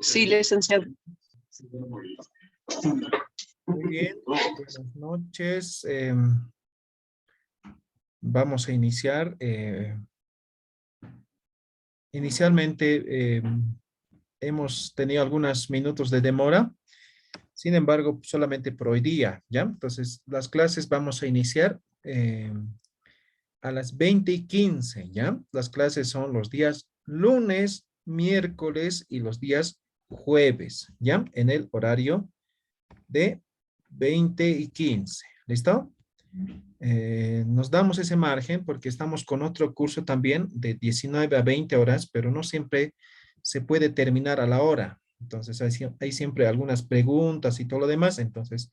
Sí, licenciado. Muy bien, buenas noches. Vamos a iniciar. Inicialmente hemos tenido algunos minutos de demora, sin embargo, solamente por hoy día, ¿ya? Entonces, las clases vamos a iniciar a las 20:15, ¿ya? Las clases son los días lunes, miércoles y los días jueves, ¿ya? En el horario de 20:15. ¿Listo? Nos damos ese margen porque estamos con otro curso también de 19 a 20 horas, pero no siempre se puede terminar a la hora. Entonces hay siempre algunas preguntas y todo lo demás. Entonces,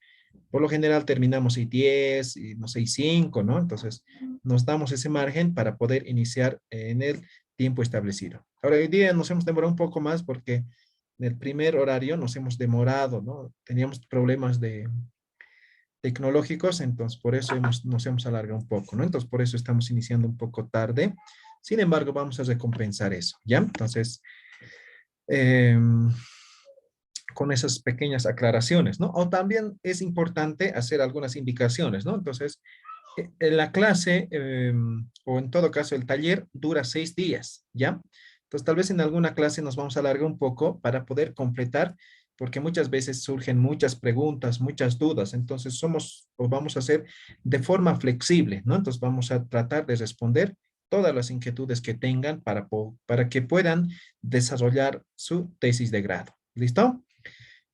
por lo general terminamos y 10, y no sé, y 5, ¿no? Entonces, nos damos ese margen para poder iniciar en el tiempo establecido. Ahora, hoy día nos hemos demorado un poco más porque en el primer horario nos hemos demorado, ¿no? Teníamos problemas de tecnológicos, entonces por eso nos hemos alargado un poco, ¿no? Entonces por eso estamos iniciando un poco tarde. Sin embargo, vamos a recompensar eso, ¿ya? Entonces, eh, con esas pequeñas aclaraciones, ¿no? O también es importante hacer algunas indicaciones, ¿no? Entonces, en la clase, o en todo caso el taller, dura 6 días, ¿ya? Entonces, tal vez en alguna clase nos vamos a alargar un poco para poder completar, porque muchas veces surgen muchas preguntas, muchas dudas, entonces somos o vamos a hacer de forma flexible, ¿no? Entonces, vamos a tratar de responder todas las inquietudes que tengan para que puedan desarrollar su tesis de grado. ¿Listo?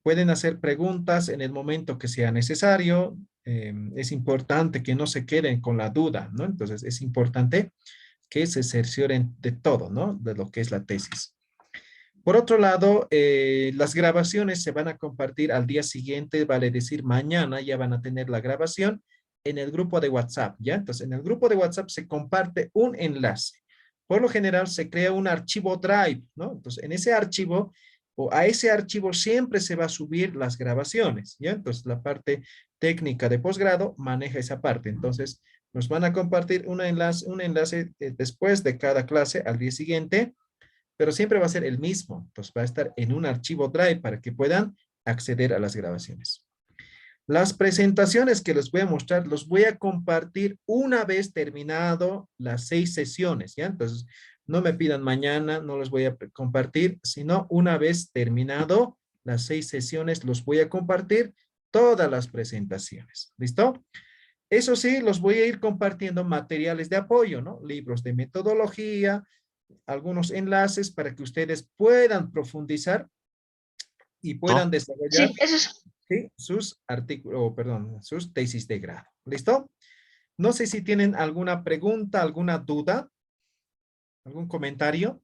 Pueden hacer preguntas en el momento que sea necesario. Es importante que no se queden con la duda, ¿no? Entonces, es importante que se cercioren de todo, ¿no? De lo que es la tesis. Por otro lado, las grabaciones se van a compartir al día siguiente, vale decir, mañana ya van a tener la grabación en el grupo de WhatsApp, ¿ya? Entonces, en el grupo de WhatsApp se comparte un enlace. Por lo general, se crea un archivo Drive, ¿no? Entonces, en ese archivo o a ese archivo siempre se va a subir las grabaciones, ¿ya? Entonces, la parte técnica de posgrado maneja esa parte. Entonces, nos van a compartir un enlace después de cada clase al día siguiente, pero siempre va a ser el mismo. Entonces, va a estar en un archivo Drive para que puedan acceder a las grabaciones. Las presentaciones que les voy a mostrar, los voy a compartir una vez terminado las 6 sesiones, ¿ya? Entonces, no me pidan mañana, no los voy a compartir, sino una vez terminado las 6 sesiones, los voy a compartir todas las presentaciones. ¿Listo? Eso sí, los voy a ir compartiendo materiales de apoyo, ¿no? Libros de metodología, algunos enlaces para que ustedes puedan profundizar y puedan desarrollar, Sí, eso es. ¿sí? Sus artículos, perdón, sus tesis de grado. ¿Listo? No sé si tienen alguna pregunta, alguna duda, algún comentario.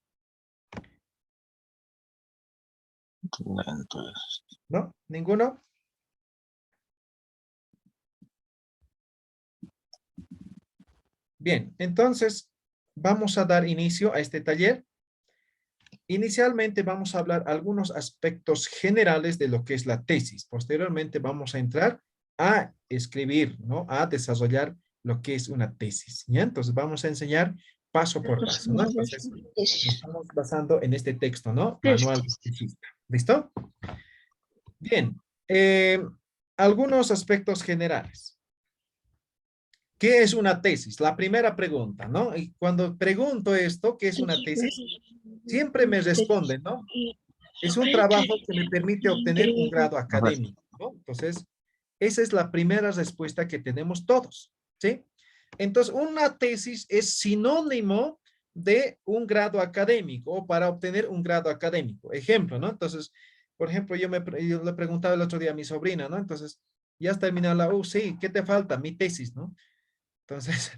¿No? ¿Ninguno? Bien, entonces vamos a dar inicio a este taller. Inicialmente vamos a hablar algunos aspectos generales de lo que es la tesis. Posteriormente vamos a entrar a escribir, ¿no? A desarrollar lo que es una tesis, ¿ya? Entonces vamos a enseñar paso por paso, ¿no? Entonces nos estamos basando en este texto, ¿no? Manual del tesista. ¿Listo? Bien. Algunos aspectos generales. ¿Qué es una tesis? La primera pregunta, ¿no? Y cuando pregunto esto, ¿qué es una tesis? Siempre me responden, ¿no? Es un trabajo que me permite obtener un grado académico, ¿no? Entonces, esa es la primera respuesta que tenemos todos, ¿sí? Entonces, una tesis es sinónimo de un grado académico o para obtener un grado académico. Ejemplo, ¿no? Entonces, por ejemplo, yo le preguntaba el otro día a mi sobrina, ¿no? Entonces, ya has terminado la U, sí, ¿qué te falta? Mi tesis, ¿no? Entonces,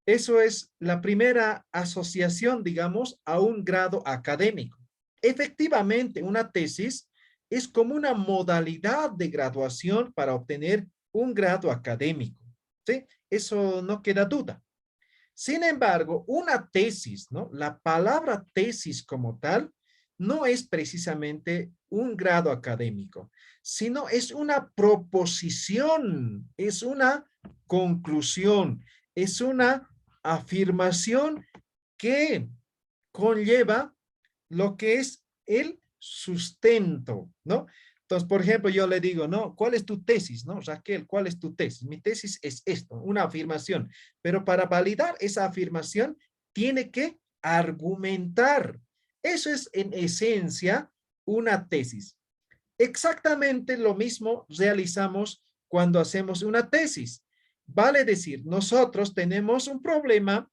eso es la primera asociación, digamos, a un grado académico. Efectivamente, una tesis es como una modalidad de graduación para obtener un grado académico, ¿sí? Eso no queda duda. Sin embargo, una tesis, ¿no? La palabra tesis como tal no es precisamente un grado académico, sino es una proposición, es una conclusión, es una afirmación que conlleva lo que es el sustento, ¿no? Entonces, por ejemplo, yo le digo, ¿no? ¿Cuál es tu tesis, no? Raquel, ¿cuál es tu tesis? Mi tesis es esto, una afirmación. Pero para validar esa afirmación, tiene que argumentar. Eso es en esencia una tesis. Exactamente lo mismo realizamos cuando hacemos una tesis. Vale decir, nosotros tenemos un problema,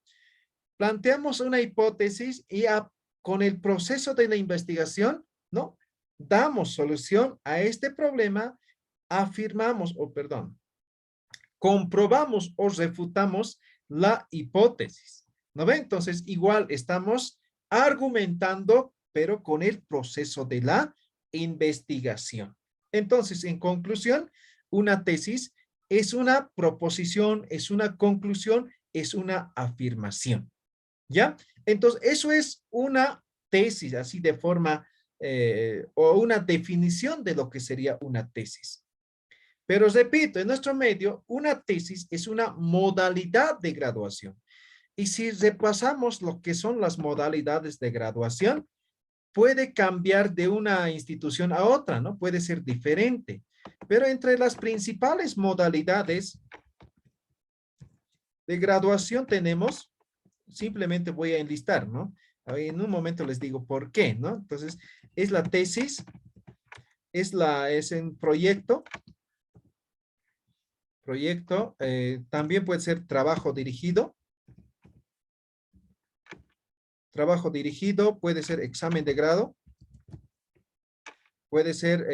planteamos una hipótesis y con el proceso de la investigación, ¿no? Damos solución a este problema, afirmamos, o perdón, comprobamos o refutamos la hipótesis. ¿No ve? Entonces, igual estamos argumentando, pero con el proceso de la investigación. Entonces, en conclusión, una tesis es una proposición, es una conclusión, es una afirmación. ¿Ya? Entonces, eso es una tesis, así de forma, o una definición de lo que sería una tesis. Pero repito, en nuestro medio, una tesis es una modalidad de graduación. Y si repasamos lo que son las modalidades de graduación, puede cambiar de una institución a otra, ¿no? Puede ser diferente. Pero entre las principales modalidades de graduación tenemos, simplemente voy a enlistar, ¿no? En un momento les digo por qué, ¿no? Entonces, es la tesis, es un proyecto, también puede ser trabajo dirigido, puede ser examen de grado, puede ser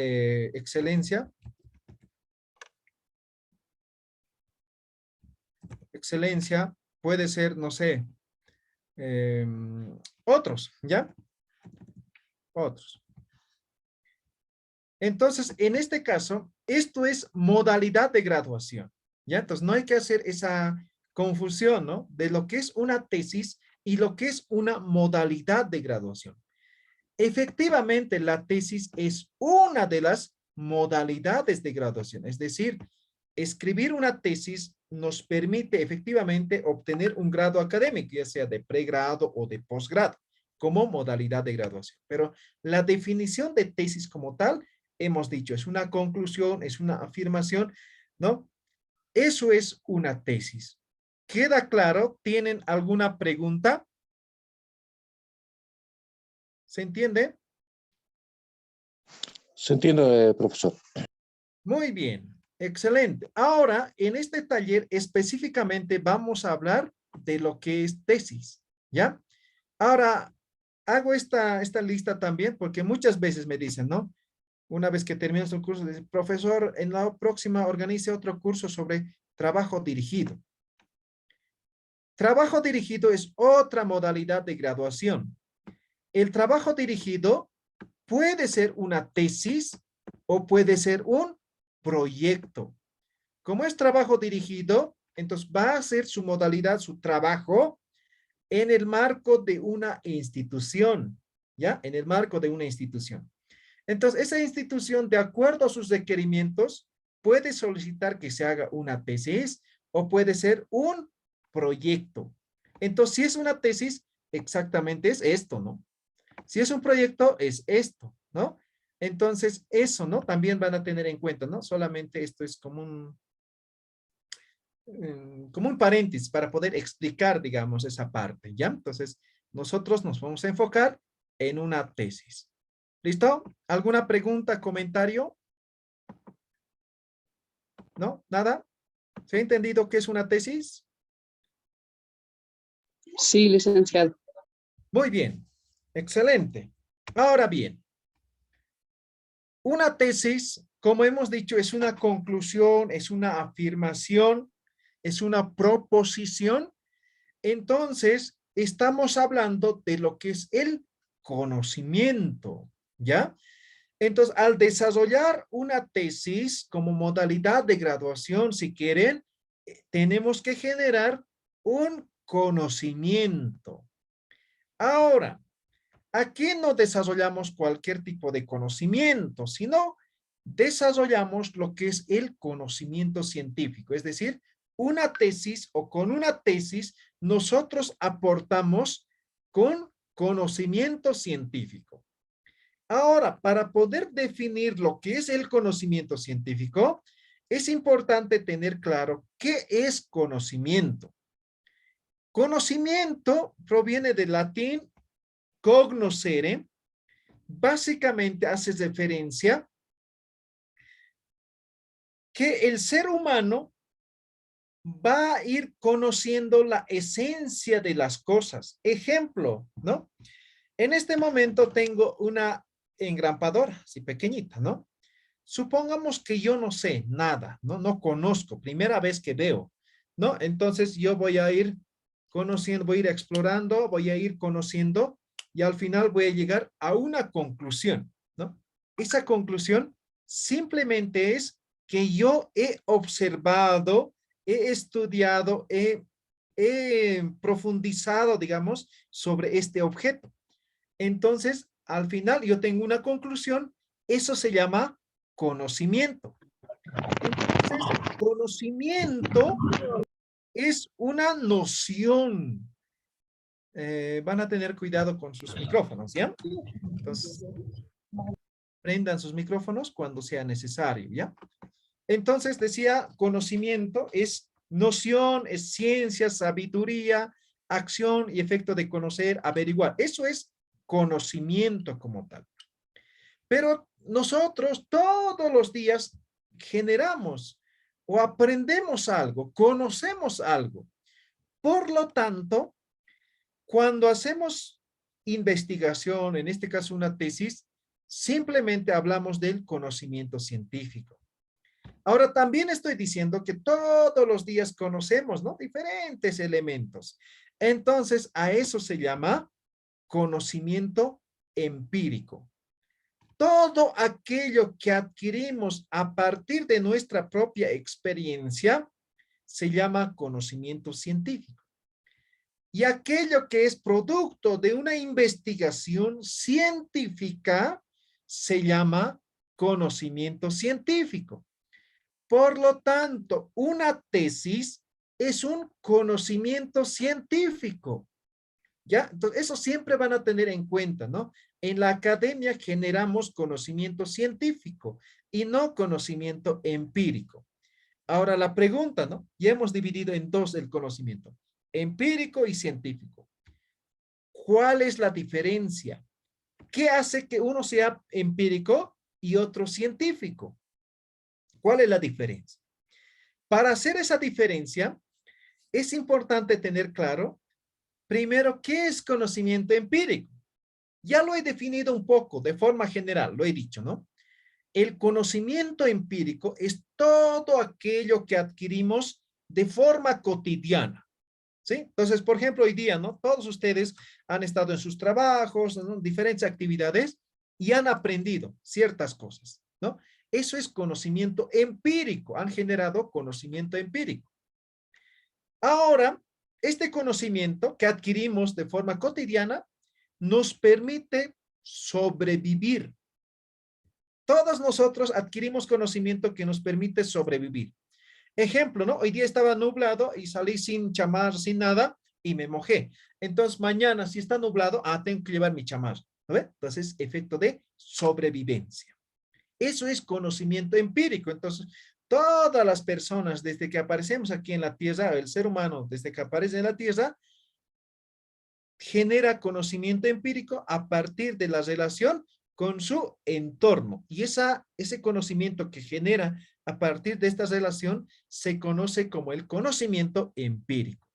excelencia, puede ser, no sé, otros, ¿ya? Otros. Entonces, en este caso, esto es modalidad de graduación, ¿ya? Entonces, no hay que hacer esa confusión, ¿no? De lo que es una tesis y lo que es una modalidad de graduación. Efectivamente, la tesis es una de las modalidades de graduación, es decir, escribir una tesis nos permite efectivamente obtener un grado académico, ya sea de pregrado o de posgrado, como modalidad de graduación. Pero la definición de tesis como tal, hemos dicho, es una conclusión, es una afirmación, ¿no? Eso es una tesis. ¿Queda claro? ¿Tienen alguna pregunta? ¿Se entiende? Se entiende, profesor. Muy bien, excelente. Ahora, en este taller específicamente vamos a hablar de lo que es tesis, ¿ya? Ahora, hago esta lista también porque muchas veces me dicen, ¿no? Una vez que terminas un curso, dicen, profesor, en la próxima organice otro curso sobre trabajo dirigido. Trabajo dirigido es otra modalidad de graduación. El trabajo dirigido puede ser una tesis o puede ser un proyecto. Como es trabajo dirigido, entonces va a ser su modalidad, su trabajo en el marco de una institución, ¿ya? En el marco de una institución. Entonces, esa institución, de acuerdo a sus requerimientos, puede solicitar que se haga una tesis o puede ser un proyecto. Entonces, si es una tesis, exactamente es esto, ¿no? Si es un proyecto, es esto, ¿no? Entonces, eso, ¿no? También van a tener en cuenta, ¿no? Solamente esto es como un paréntesis para poder explicar, digamos, esa parte, ¿ya? Entonces, nosotros nos vamos a enfocar en una tesis. ¿Listo? ¿Alguna pregunta, comentario? ¿No? ¿Nada? ¿Se ha entendido qué es una tesis? Sí, licenciado. Muy bien. Excelente. Ahora bien, una tesis, como hemos dicho, es una conclusión, es una afirmación, es una proposición. Entonces, estamos hablando de lo que es el conocimiento, ¿ya? Entonces, al desarrollar una tesis como modalidad de graduación, si quieren, tenemos que generar un conocimiento. Ahora, aquí no desarrollamos cualquier tipo de conocimiento, sino desarrollamos lo que es el conocimiento científico, es decir, una tesis o con una tesis nosotros aportamos con conocimiento científico. Ahora, para poder definir lo que es el conocimiento científico, es importante tener claro qué es conocimiento. Conocimiento proviene del latín cognoscere, básicamente hace referencia que el ser humano va a ir conociendo la esencia de las cosas. Ejemplo, ¿no? En este momento tengo una engrampadora, así pequeñita, ¿no? Supongamos que yo no sé nada, ¿no? No conozco, primera vez que veo, ¿no? Entonces yo voy a ir conociendo, voy a ir explorando, voy a ir conociendo y al final voy a llegar a una conclusión, ¿no? Esa conclusión simplemente es que yo he observado, he estudiado, he profundizado, digamos, sobre este objeto. Entonces, al final yo tengo una conclusión, eso se llama conocimiento. Entonces, conocimiento es una noción. Van a tener cuidado con sus micrófonos, ¿ya? Entonces, prendan sus micrófonos cuando sea necesario, ¿ya? Entonces, decía, conocimiento es noción, es ciencia, sabiduría, acción y efecto de conocer, averiguar. Eso es conocimiento como tal. Pero nosotros todos los días generamos o aprendemos algo, conocemos algo. Por lo tanto, cuando hacemos investigación, en este caso una tesis, simplemente hablamos del conocimiento científico. Ahora, también estoy diciendo que todos los días conocemos, ¿no? Diferentes elementos. Entonces, a eso se llama conocimiento empírico. Todo aquello que adquirimos a partir de nuestra propia experiencia se llama conocimiento científico. Y aquello que es producto de una investigación científica se llama conocimiento científico. Por lo tanto, una tesis es un conocimiento científico. ¿Ya? Entonces, eso siempre van a tener en cuenta, ¿no? En la academia generamos conocimiento científico y no conocimiento empírico. Ahora la pregunta, ¿no? Ya hemos dividido en dos el conocimiento, empírico y científico. ¿Cuál es la diferencia? ¿Qué hace que uno sea empírico y otro científico? ¿Cuál es la diferencia? Para hacer esa diferencia, es importante tener claro, primero, ¿qué es conocimiento empírico? Ya lo he definido un poco de forma general, lo he dicho, ¿no? El conocimiento empírico es todo aquello que adquirimos de forma cotidiana, ¿sí? Entonces, por ejemplo, hoy día, ¿no? Todos ustedes han estado en sus trabajos, ¿no? Diferentes actividades y han aprendido ciertas cosas, ¿no? Eso es conocimiento empírico, han generado conocimiento empírico. Ahora, este conocimiento que adquirimos de forma cotidiana nos permite sobrevivir. Todos nosotros adquirimos conocimiento que nos permite sobrevivir. Ejemplo, ¿no? Hoy día estaba nublado y salí sin chamar, sin nada y me mojé. Entonces, mañana, si está nublado, tengo que llevar mi chamar, ¿no ve? Entonces, efecto de sobrevivencia. Eso es conocimiento empírico. Entonces, todas las personas, desde que aparecemos aquí en la Tierra, el ser humano, desde que aparece en la Tierra, genera conocimiento empírico a partir de la relación con su entorno. Y ese conocimiento que genera a partir de esta relación se conoce como el conocimiento empírico.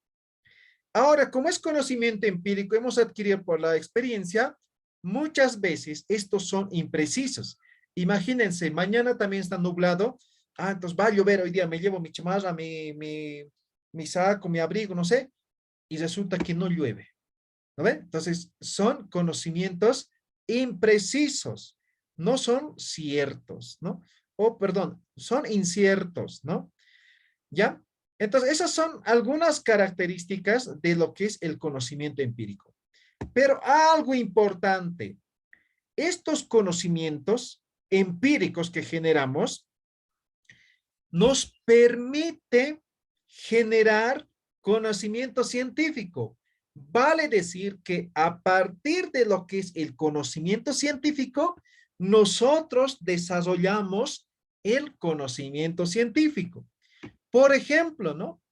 Ahora, como es conocimiento empírico, hemos adquirido por la experiencia, muchas veces estos son imprecisos. Imagínense, mañana también está nublado. Entonces va a llover hoy día, me llevo mi chamarra, mi saco, mi abrigo, no sé, y resulta que no llueve. ¿No ven? Entonces, son conocimientos imprecisos, no son ciertos, ¿no? O, perdón, son inciertos, ¿no? ¿Ya? Entonces, esas son algunas características de lo que es el conocimiento empírico. Pero algo importante, estos conocimientos empíricos que generamos nos permite generar conocimiento científico. Vale decir que a partir de lo que es el conocimiento científico, nosotros desarrollamos el conocimiento científico. Por ejemplo, ¿no?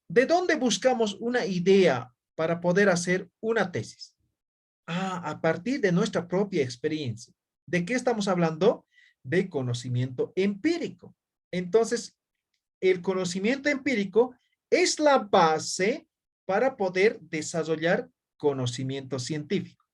¿De dónde buscamos una idea para poder hacer una tesis? A partir de nuestra propia experiencia. ¿De qué estamos hablando? De conocimiento empírico. Entonces, el conocimiento empírico es la base para poder desarrollar conocimiento científico.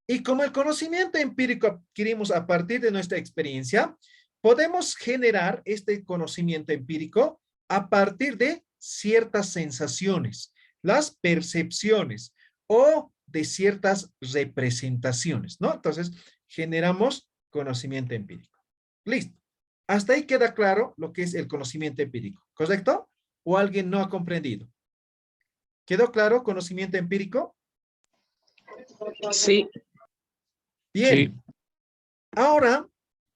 Y como el conocimiento empírico adquirimos a partir de nuestra experiencia, podemos generar este conocimiento empírico a partir de ciertas sensaciones, las percepciones o de ciertas representaciones, ¿no? Entonces, generamos conocimiento empírico. Listo. Hasta ahí queda claro lo que es el conocimiento empírico, ¿correcto? ¿O alguien no ha comprendido? ¿Quedó claro conocimiento empírico? Sí. Bien. Sí. Ahora,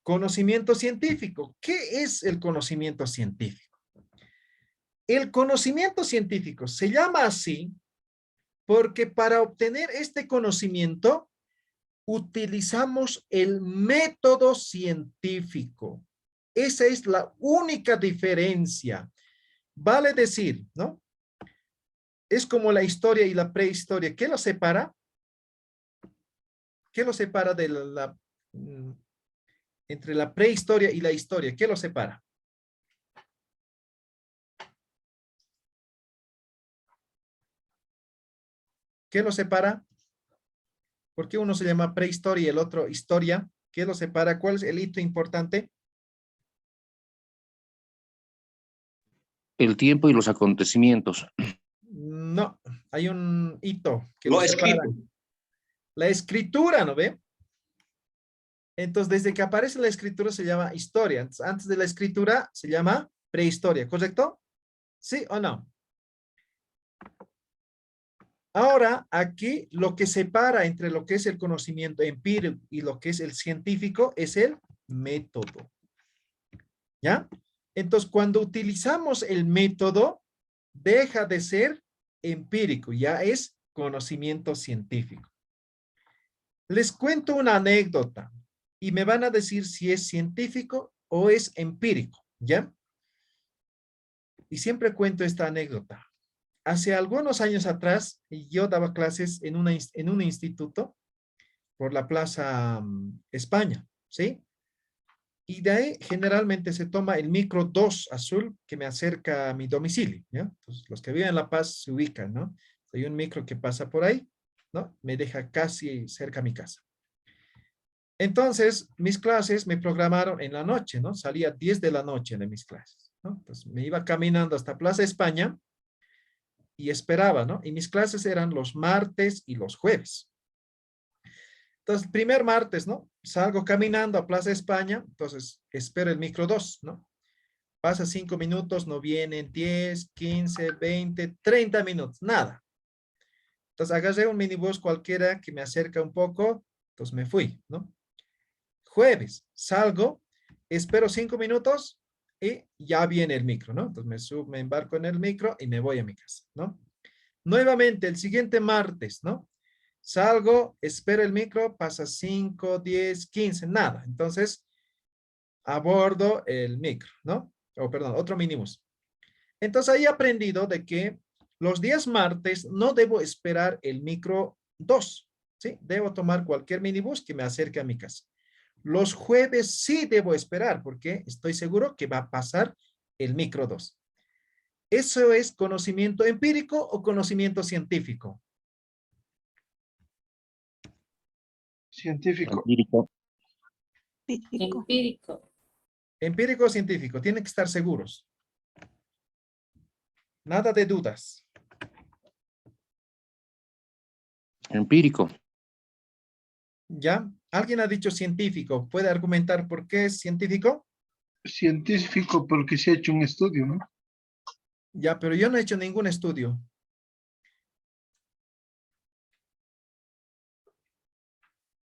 conocimiento científico. ¿Qué es el conocimiento científico? El conocimiento científico se llama así porque para obtener este conocimiento utilizamos el método científico. Esa es la única diferencia. Vale decir, ¿no? Es como la historia y la prehistoria. ¿Qué lo separa? ¿Qué lo separa de entre la prehistoria y la historia? ¿Qué lo separa? ¿Qué lo separa? ¿Por qué uno se llama prehistoria y el otro historia? ¿Qué lo separa? ¿Cuál es el hito importante? El tiempo y los acontecimientos. No, hay un hito que Lo lo separa. escrito. La escritura, ¿no ve? Entonces, desde que aparece la escritura se llama historia. Entonces, antes de la escritura se llama prehistoria, ¿correcto? ¿Sí o no? Ahora, aquí lo que separa entre lo que es el conocimiento empírico y lo que es el científico es el método. ¿Ya? Entonces, cuando utilizamos el método, deja de ser empírico, ya es conocimiento científico. Les cuento una anécdota y me van a decir si es científico o es empírico, ¿ya? Y siempre cuento esta anécdota. Hace algunos años atrás, yo daba clases en un instituto por la Plaza España, ¿sí? Y de ahí generalmente se toma el micro 2 azul que me acerca a mi domicilio, ¿ya? Entonces, los que viven en La Paz se ubican, ¿no? Hay un micro que pasa por ahí, ¿no? Me deja casi cerca a mi casa. Entonces, mis clases me programaron en la noche, ¿no? Salía 10 de la noche de mis clases, ¿no? Entonces, me iba caminando hasta Plaza España y esperaba, ¿no? Y mis clases eran los martes y los jueves. Entonces, primer martes, ¿no? Salgo caminando a Plaza España, entonces espero el micro 2, ¿no? Pasa 5 minutos, no vienen 10, 15, 20, 30 minutos, nada. Entonces agarré un minibús cualquiera que me acerca un poco, entonces me fui, ¿no? Jueves, salgo, espero 5 minutos y ya viene el micro, ¿no? Entonces me embarco en el micro y me voy a mi casa, ¿no? Nuevamente, el siguiente martes, ¿no? Salgo, espero el micro, pasa 5, 10, 15, nada. Entonces, abordo el micro, ¿no? O perdón, otro minibús. Entonces, ahí he aprendido de que los días martes no debo esperar el micro 2, ¿sí? Debo tomar cualquier minibús que me acerque a mi casa. Los jueves sí debo esperar porque estoy seguro que va a pasar el micro 2. ¿Eso es conocimiento empírico o conocimiento científico? Científico. Empírico. Empírico. Empírico o científico, tienen que estar seguros. Nada de dudas. Empírico. ¿Ya? ¿Alguien ha dicho científico? ¿Puede argumentar por qué es científico? Científico porque se ha hecho un estudio, ¿no? Ya, pero yo no he hecho ningún estudio.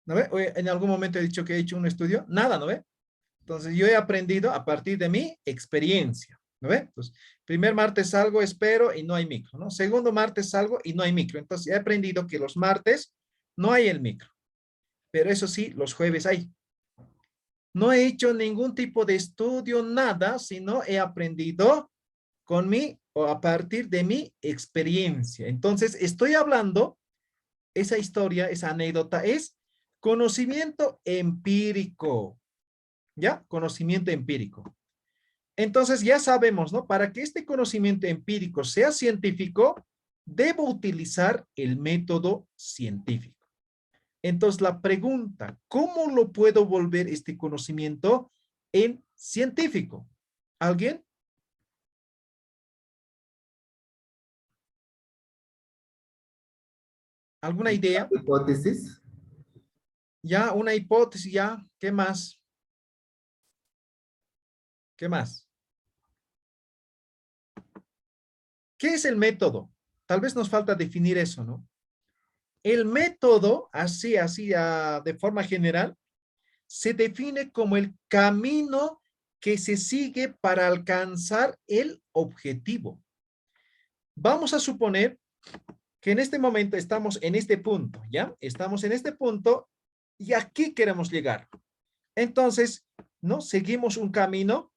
¿No ve? Oye, ¿en algún momento he dicho que he hecho un estudio? Nada, ¿no ve? Entonces yo he aprendido a partir de mi experiencia. ¿No ve? Entonces, primer martes salgo, espero y no hay micro, ¿no? Segundo martes salgo y no hay micro. Entonces, he aprendido que los martes no hay el micro, pero eso sí, los jueves hay. No he hecho ningún tipo de estudio, nada, sino he aprendido con mi o a partir de mi experiencia. Entonces, estoy hablando, esa historia, esa anécdota es conocimiento empírico, ¿ya? Conocimiento empírico. Entonces, ya sabemos, ¿no? Para que este conocimiento empírico sea científico, debo utilizar el método científico. Entonces, la pregunta, ¿cómo lo puedo volver este conocimiento en científico? ¿Alguien? ¿Alguna idea? Hipótesis. Ya, una hipótesis, ya. ¿Qué más? ¿Qué más? ¿Qué es el método? Tal vez nos falta definir eso, ¿no? El método, de forma general, se define como el camino que se sigue para alcanzar el objetivo. Vamos a suponer que en este momento estamos en este punto, ¿ya? Estamos en este punto y aquí queremos llegar. Entonces, ¿no? Seguimos un camino,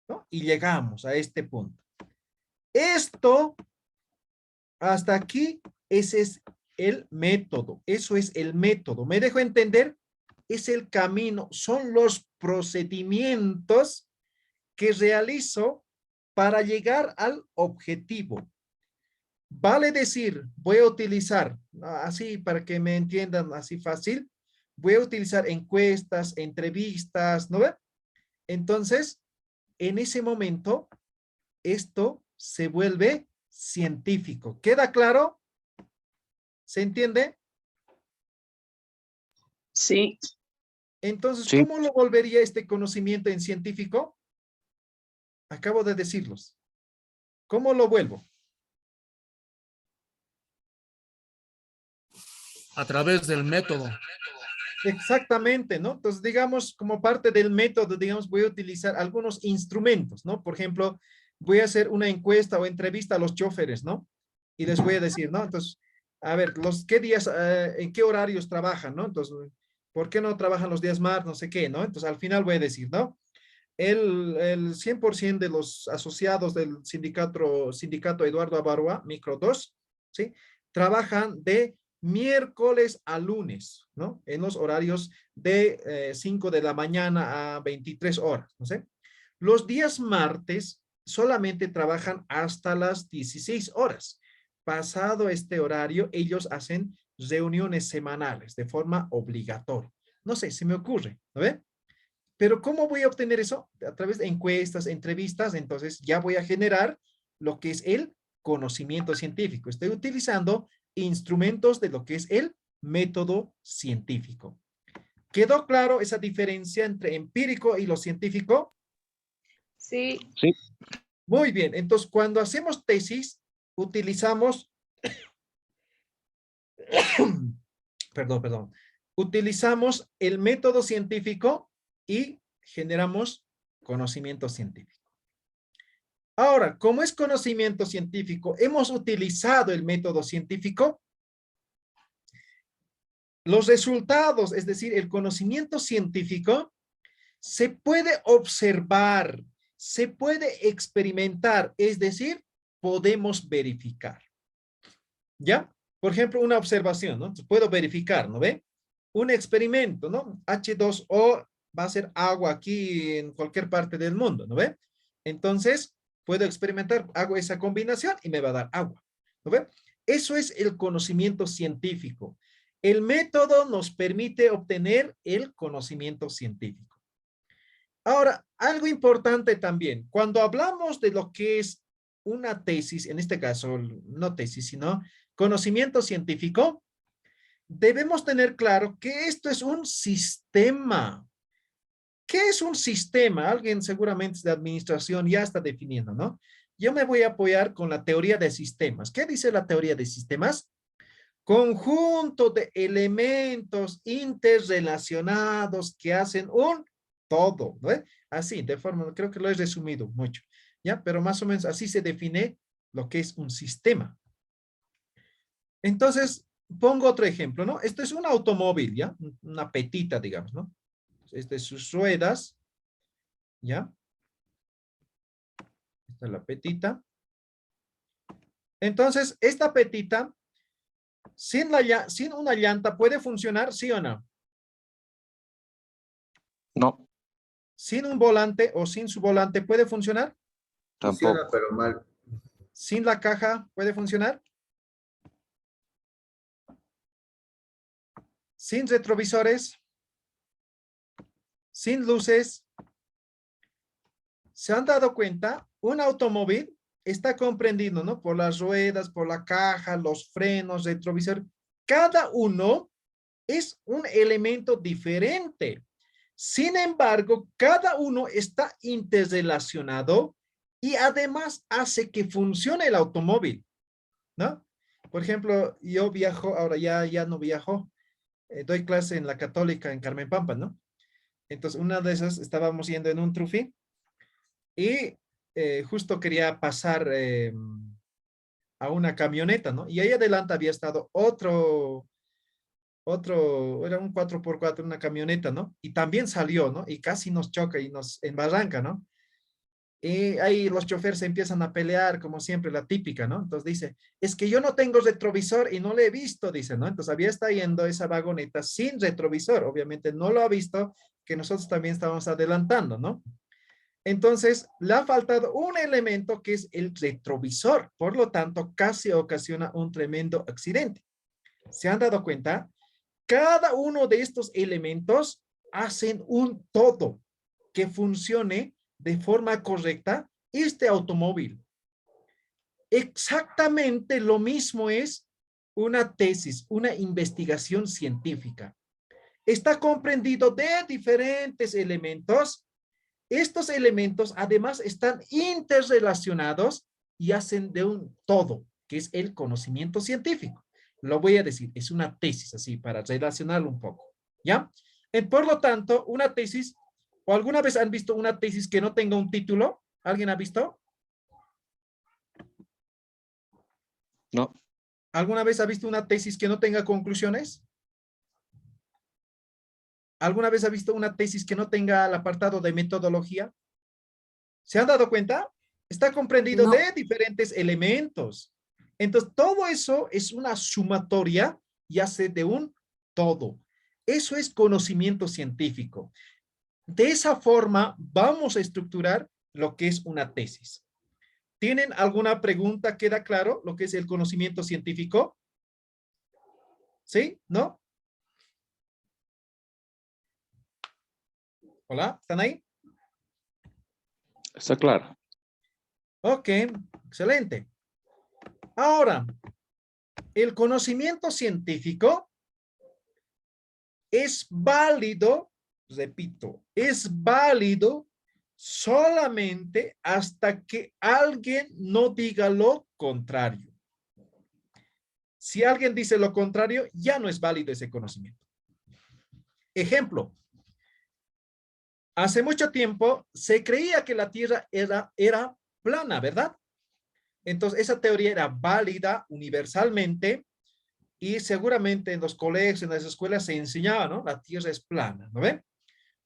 ¿no? Y llegamos a este punto. Esto, hasta aquí, ese es el método. Eso es el método. ¿Me dejo entender? Es el camino, son los procedimientos que realizo para llegar al objetivo. Vale decir, voy a utilizar, así para que me entiendan así fácil, voy a utilizar encuestas, entrevistas, ¿no ve? Entonces, en ese momento, esto se vuelve científico. ¿Queda claro? ¿Se entiende? Sí. Entonces, Sí. ¿cómo lo volvería este conocimiento en científico? Acabo de decirlos. ¿Cómo lo vuelvo? A través del método. Exactamente, ¿no? Entonces, digamos, como parte del método, digamos, voy a utilizar algunos instrumentos, ¿no? Por ejemplo, voy a hacer una encuesta o entrevista a los choferes, ¿no? Y les voy a decir, ¿no? Entonces, a ver, ¿qué días, en qué horarios trabajan, ¿no? Entonces, ¿por qué no trabajan los días más, no sé qué, ¿no? Entonces, al final voy a decir, ¿no? El 100% de los asociados del sindicato Eduardo Abarua, Micro 2, ¿sí? Trabajan de miércoles a lunes, ¿no? En los horarios de 5 de la mañana a 23 horas, ¿no sé? Los días martes solamente trabajan hasta las 16 horas. Pasado este horario, ellos hacen reuniones semanales de forma obligatoria. No sé, se me ocurre, ¿no ve? Pero ¿cómo voy a obtener eso? A través de encuestas, entrevistas, entonces ya voy a generar lo que es el conocimiento científico. Estoy utilizando instrumentos de lo que es el método científico. ¿Quedó claro esa diferencia entre empírico y lo científico? Sí. Sí. Muy bien, entonces cuando hacemos tesis, utilizamos, utilizamos el método científico y generamos conocimiento científico. Ahora, como es conocimiento científico, hemos utilizado el método científico, los resultados, es decir, el conocimiento científico, se puede observar, se puede experimentar, es decir, podemos verificar. ¿Ya? Por ejemplo, una observación, ¿no? Entonces, puedo verificar, ¿no ve? Un experimento, ¿no? H2O va a ser agua aquí en cualquier parte del mundo, ¿no ve? Entonces, puedo experimentar, hago esa combinación y me va a dar agua, ¿no ve? Eso es el conocimiento científico. El método nos permite obtener el conocimiento científico. Ahora, algo importante también, cuando hablamos de lo que es una tesis, en este caso, no tesis, sino conocimiento científico, debemos tener claro que esto es un sistema. ¿Qué es un sistema? Alguien seguramente de administración ya está definiendo, ¿no? Yo me voy a apoyar con la teoría de sistemas. ¿Qué dice la teoría de sistemas? Conjunto de elementos interrelacionados que hacen un todo, ¿no? Así, de forma, creo que lo he resumido mucho, ¿ya? Pero más o menos así se define lo que es un sistema. Entonces, pongo otro ejemplo, ¿no? Esto es un automóvil, ¿ya? Una petita, digamos, ¿no? Este es sus ruedas, ¿ya? Esta es la petita. Entonces, esta petita, sin una llanta, ¿puede funcionar, sí o no? No, Sin un volante o sin su volante, ¿puede funcionar? Funciona, tampoco. pero mal. Sin la caja, ¿puede funcionar? Sin retrovisores, sin luces. ¿Se han dado cuenta? Un automóvil está comprendido, ¿no? Por las ruedas, por la caja, los frenos, retrovisor. Cada uno es un elemento diferente. Sin embargo, cada uno está interrelacionado y además hace que funcione el automóvil, ¿no? Por ejemplo, yo viajo, ahora ya no viajo, doy clase en la Católica en Carmen Pampa, ¿no? Entonces, una de esas estábamos yendo en un trufi y justo quería pasar a una camioneta, ¿no? Y ahí adelante había estado era un 4x4, una camioneta, ¿no? Y también salió, ¿no? Y casi nos choca y nos embarranca, ¿no? Y ahí los choferes empiezan a pelear, como siempre, la típica, ¿no? Entonces dice, es que yo no tengo retrovisor y no le he visto, dice, ¿no? Entonces había está yendo esa vagoneta sin retrovisor, obviamente no lo ha visto, que nosotros también estábamos adelantando, ¿no? Entonces, le ha faltado un elemento que es el retrovisor, por lo tanto, casi ocasiona un tremendo accidente. ¿Se han dado cuenta? Cada uno de estos elementos hacen un todo que funcione de forma correcta este automóvil. Exactamente lo mismo es una tesis, una investigación científica. Está comprendido de diferentes elementos. Estos elementos además están interrelacionados y hacen de un todo, que es el conocimiento científico. Lo voy a decir, es una tesis así para relacionarlo un poco, ¿ya? Por lo tanto, una tesis, ¿o alguna vez han visto una tesis que no tenga un título? ¿Alguien ha visto? No, ¿Alguna vez ha visto una tesis que no tenga conclusiones? ¿Alguna vez ha visto una tesis que no tenga el apartado de metodología? ¿Se han dado cuenta? Está comprendido No. de diferentes elementos. Entonces, todo eso es una sumatoria y hace de un todo. Eso es conocimiento científico. De esa forma, vamos a estructurar lo que es una tesis. ¿Tienen alguna pregunta? ¿Queda claro lo que es el conocimiento científico? ¿Sí? ¿No? Hola, ¿están ahí? está claro. Ok, excelente. Ahora, el conocimiento científico es válido, repito, es válido solamente hasta que alguien no diga lo contrario. Si alguien dice lo contrario, ya no es válido ese conocimiento. Ejemplo, hace mucho tiempo se creía que la Tierra era plana, ¿verdad? Entonces, esa teoría era válida universalmente y seguramente en los colegios, en las escuelas se enseñaba, ¿no? La Tierra es plana, ¿no ven?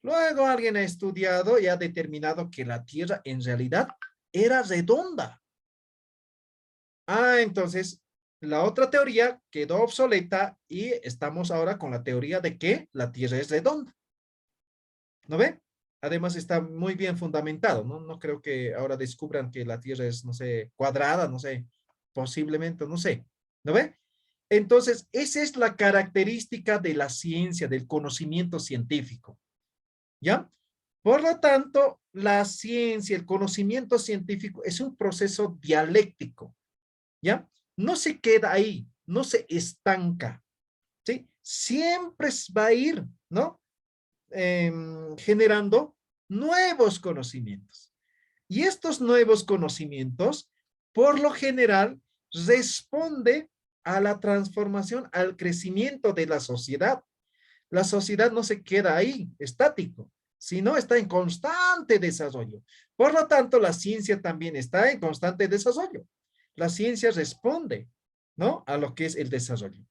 Luego alguien ha estudiado y ha determinado que la Tierra en realidad era redonda. Entonces, la otra teoría quedó obsoleta y estamos ahora con la teoría de que la Tierra es redonda. ¿No ve? Además está muy bien fundamentado, ¿no? No creo que ahora descubran que la Tierra es, no sé, cuadrada, no sé, posiblemente, no sé. ¿No ve? Entonces, esa es la característica de la ciencia, del conocimiento científico. ¿Ya? Por lo tanto, la ciencia, el conocimiento científico es un proceso dialéctico. ¿Ya? No se queda ahí, no se estanca. ¿Sí? Siempre va a ir, ¿no? Generando nuevos conocimientos. Y estos nuevos conocimientos, por lo general, responde a la transformación, al crecimiento de la sociedad. La sociedad no se queda ahí, estático, sino está en constante desarrollo. Por lo tanto, la ciencia también está en constante desarrollo. La ciencia responde, ¿no?, a lo que es el desarrollo.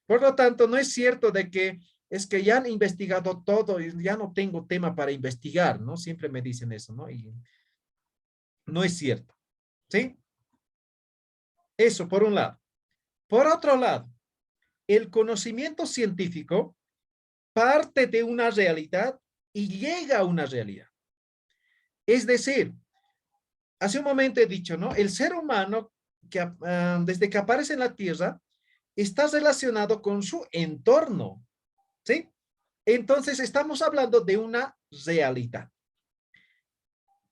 Por lo tanto, no es cierto de que es que ya han investigado todo y ya no tengo tema para investigar, ¿no? Siempre me dicen eso, ¿no? Y no es cierto, ¿sí? Eso por un lado. Por otro lado, el conocimiento científico parte de una realidad y llega a una realidad. Es decir, hace un momento he dicho, ¿no? El ser humano, desde que aparece en la Tierra, está relacionado con su entorno, ¿sí? Entonces, estamos hablando de una realidad.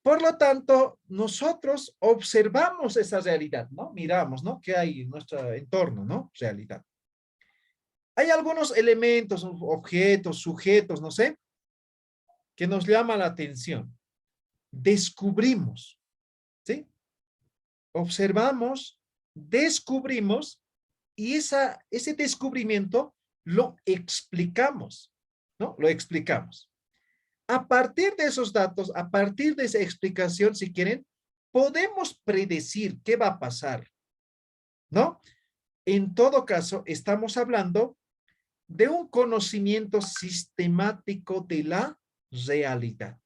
Por lo tanto, nosotros observamos esa realidad, ¿no? Miramos, ¿no?, qué hay en nuestro entorno, ¿no? Realidad. Hay algunos elementos, objetos, sujetos, no sé, que nos llama la atención. Descubrimos, ¿sí? Observamos, descubrimos y ese descubrimiento lo explicamos, ¿no? Lo explicamos. A partir de esos datos, a partir de esa explicación, si quieren, podemos predecir qué va a pasar, ¿no? En todo caso, estamos hablando de un conocimiento sistemático de la realidad.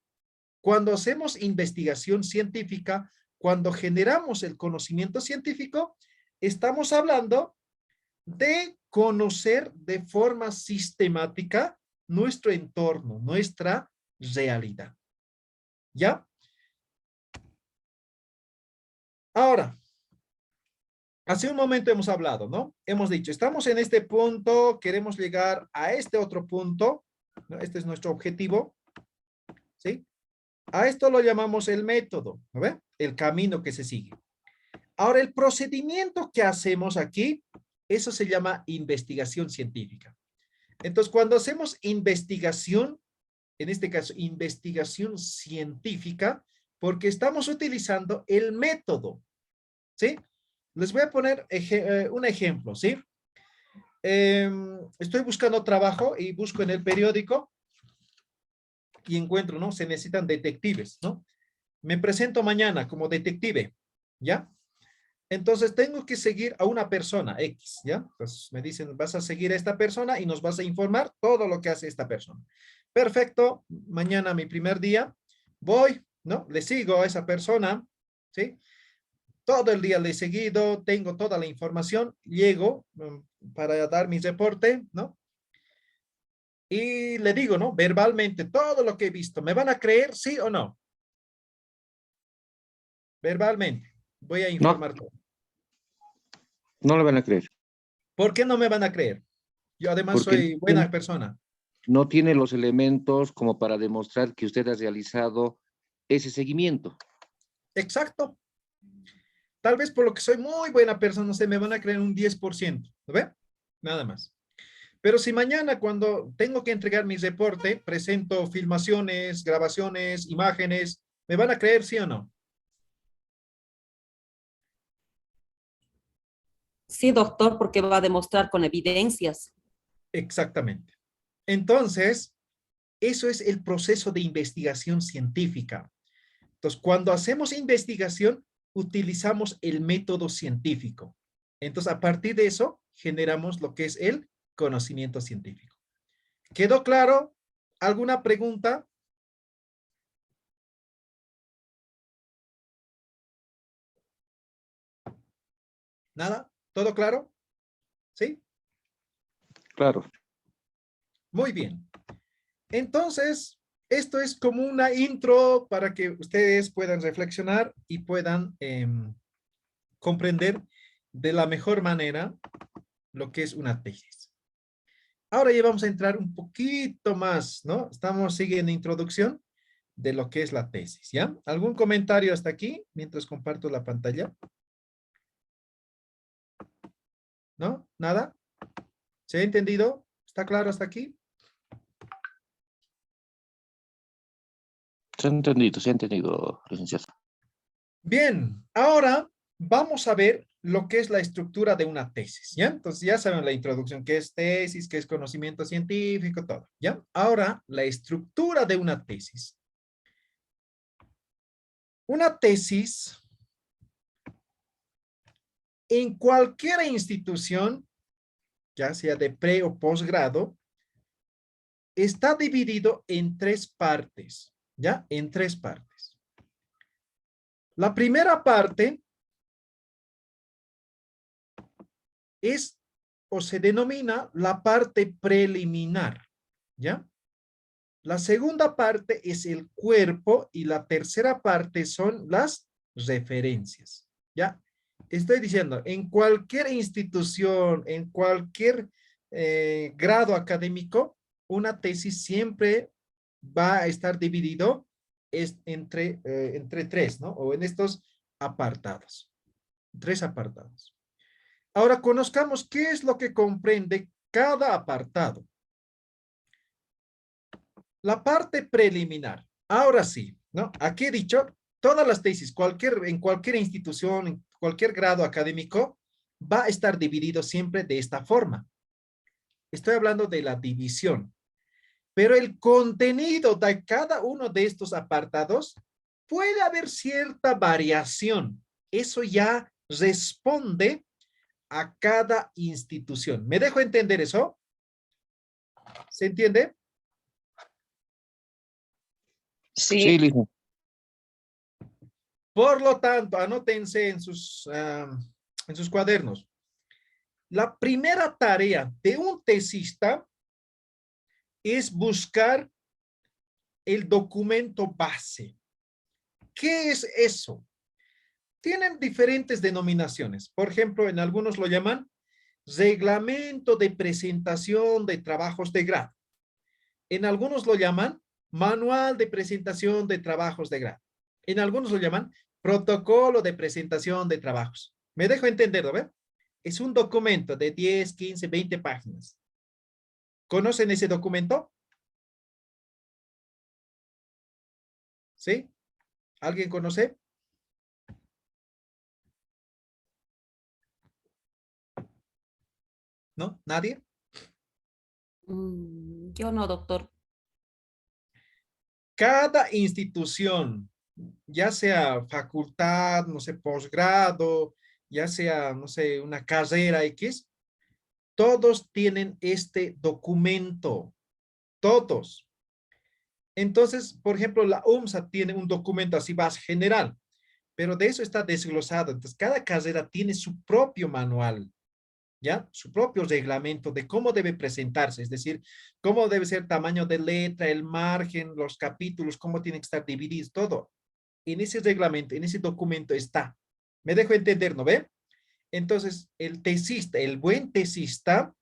Cuando hacemos investigación científica, cuando generamos el conocimiento científico, estamos hablando de conocer de forma sistemática nuestro entorno, nuestra realidad. ¿Ya? Ahora, hace un momento hemos hablado, ¿no? Hemos dicho, estamos en este punto, queremos llegar a este otro punto, ¿no? Este es nuestro objetivo, ¿sí? A esto lo llamamos el método, ¿no ve? El camino que se sigue. Ahora, el procedimiento que hacemos aquí, eso se llama investigación científica. Entonces, cuando hacemos investigación, en este caso, investigación científica, porque estamos utilizando el método, ¿sí? Les voy a poner un ejemplo, ¿sí? Estoy buscando trabajo y busco en el periódico y encuentro, ¿no? Se necesitan detectives, ¿no? Me presento mañana como detective, ¿ya? Entonces tengo que seguir a una persona X, ¿ya? Entonces me dicen, vas a seguir a esta persona y nos vas a informar todo lo que hace esta persona. Perfecto, mañana mi primer día, voy, ¿no? Le sigo a esa persona, ¿sí? Todo el día le he seguido, tengo toda la información, llego para dar mi reporte, ¿no? Y le digo, ¿no? Verbalmente, todo lo que he visto, ¿me van a creer, sí o no? Verbalmente, voy a No, informar todo. no le van a creer, ¿Por qué no me van a creer? Yo además porque soy buena persona. no tiene los elementos como para demostrar que usted ha realizado ese seguimiento. Exacto. Tal vez por lo que soy muy buena persona, no sé, me van a creer un 10%, ¿no ve? Nada más. Pero si mañana cuando tengo que entregar mi reporte, presento filmaciones, grabaciones, imágenes, ¿me van a creer sí o no? Sí, doctor, porque va a demostrar con evidencias. Exactamente. Entonces, eso es el proceso de investigación científica. Entonces, cuando hacemos investigación, utilizamos el método científico. Entonces, a partir de eso, generamos lo que es el conocimiento científico. ¿Quedó claro? ¿Alguna pregunta? ¿Nada? ¿Todo claro? ¿Sí? Claro. Muy bien. Entonces, esto es como una intro para que ustedes puedan reflexionar y puedan comprender de la mejor manera lo que es una tesis. Ahora ya vamos a entrar un poquito más, ¿no? Estamos siguiendo introducción de lo que es la tesis, ¿ya? ¿Algún comentario hasta aquí mientras comparto la pantalla? ¿No? ¿Nada? ¿Se ha entendido? ¿Está claro hasta aquí? Se ha entendido, licenciado. Bien, ahora vamos a ver lo que es la estructura de una tesis, ¿ya? Entonces ya saben la introducción, qué es tesis, qué es conocimiento científico, todo, ¿ya? Ahora, la estructura de una tesis. Una tesis en cualquier institución, ya sea de pre o posgrado, está dividido en tres partes, ¿ya? En tres partes. La primera parte es o se denomina la parte preliminar, ¿ya? La segunda parte es el cuerpo y la tercera parte son las referencias, ¿ya? Estoy diciendo, en cualquier institución, en cualquier grado académico, una tesis siempre va a estar dividido entre tres, ¿no? O en estos apartados, tres apartados. Ahora conozcamos qué es lo que comprende cada apartado. La parte preliminar. Ahora sí, ¿no? Aquí he dicho, todas las tesis, en cualquier institución, en cualquier grado académico, va a estar dividido siempre de esta forma. Estoy hablando de la división. Pero el contenido de cada uno de estos apartados puede haber cierta variación. Eso ya responde a cada institución. ¿Me dejo entender eso? ¿Se entiende? Sí, Sí, Lijo. Por lo tanto, anótense en sus cuadernos. La primera tarea de un tesista es buscar el documento base. ¿Qué es eso? Tienen diferentes denominaciones. Por ejemplo, en algunos lo llaman reglamento de presentación de trabajos de grado. En algunos lo llaman manual de presentación de trabajos de grado. En algunos lo llaman protocolo de presentación de trabajos. ¿Me dejo entender, no ve? Es un documento de 10, 15, 20 páginas. ¿Conocen ese documento? ¿Sí? ¿Alguien conoce? ¿No? ¿Nadie? Yo no, doctor. Cada institución, ya sea facultad, no sé, posgrado, ya sea, no sé, una carrera X, todos tienen este documento, todos. Entonces, por ejemplo, la UMSA tiene un documento así base general, pero de eso está desglosado. Entonces, cada carrera tiene su propio manual, ¿ya? Su propio reglamento de cómo debe presentarse, es decir, cómo debe ser tamaño de letra, el margen, los capítulos, cómo tienen que estar divididos, todo. En ese reglamento, en ese documento está. ¿Me dejo entender, no ve? Entonces, el tesista, el buen tesista,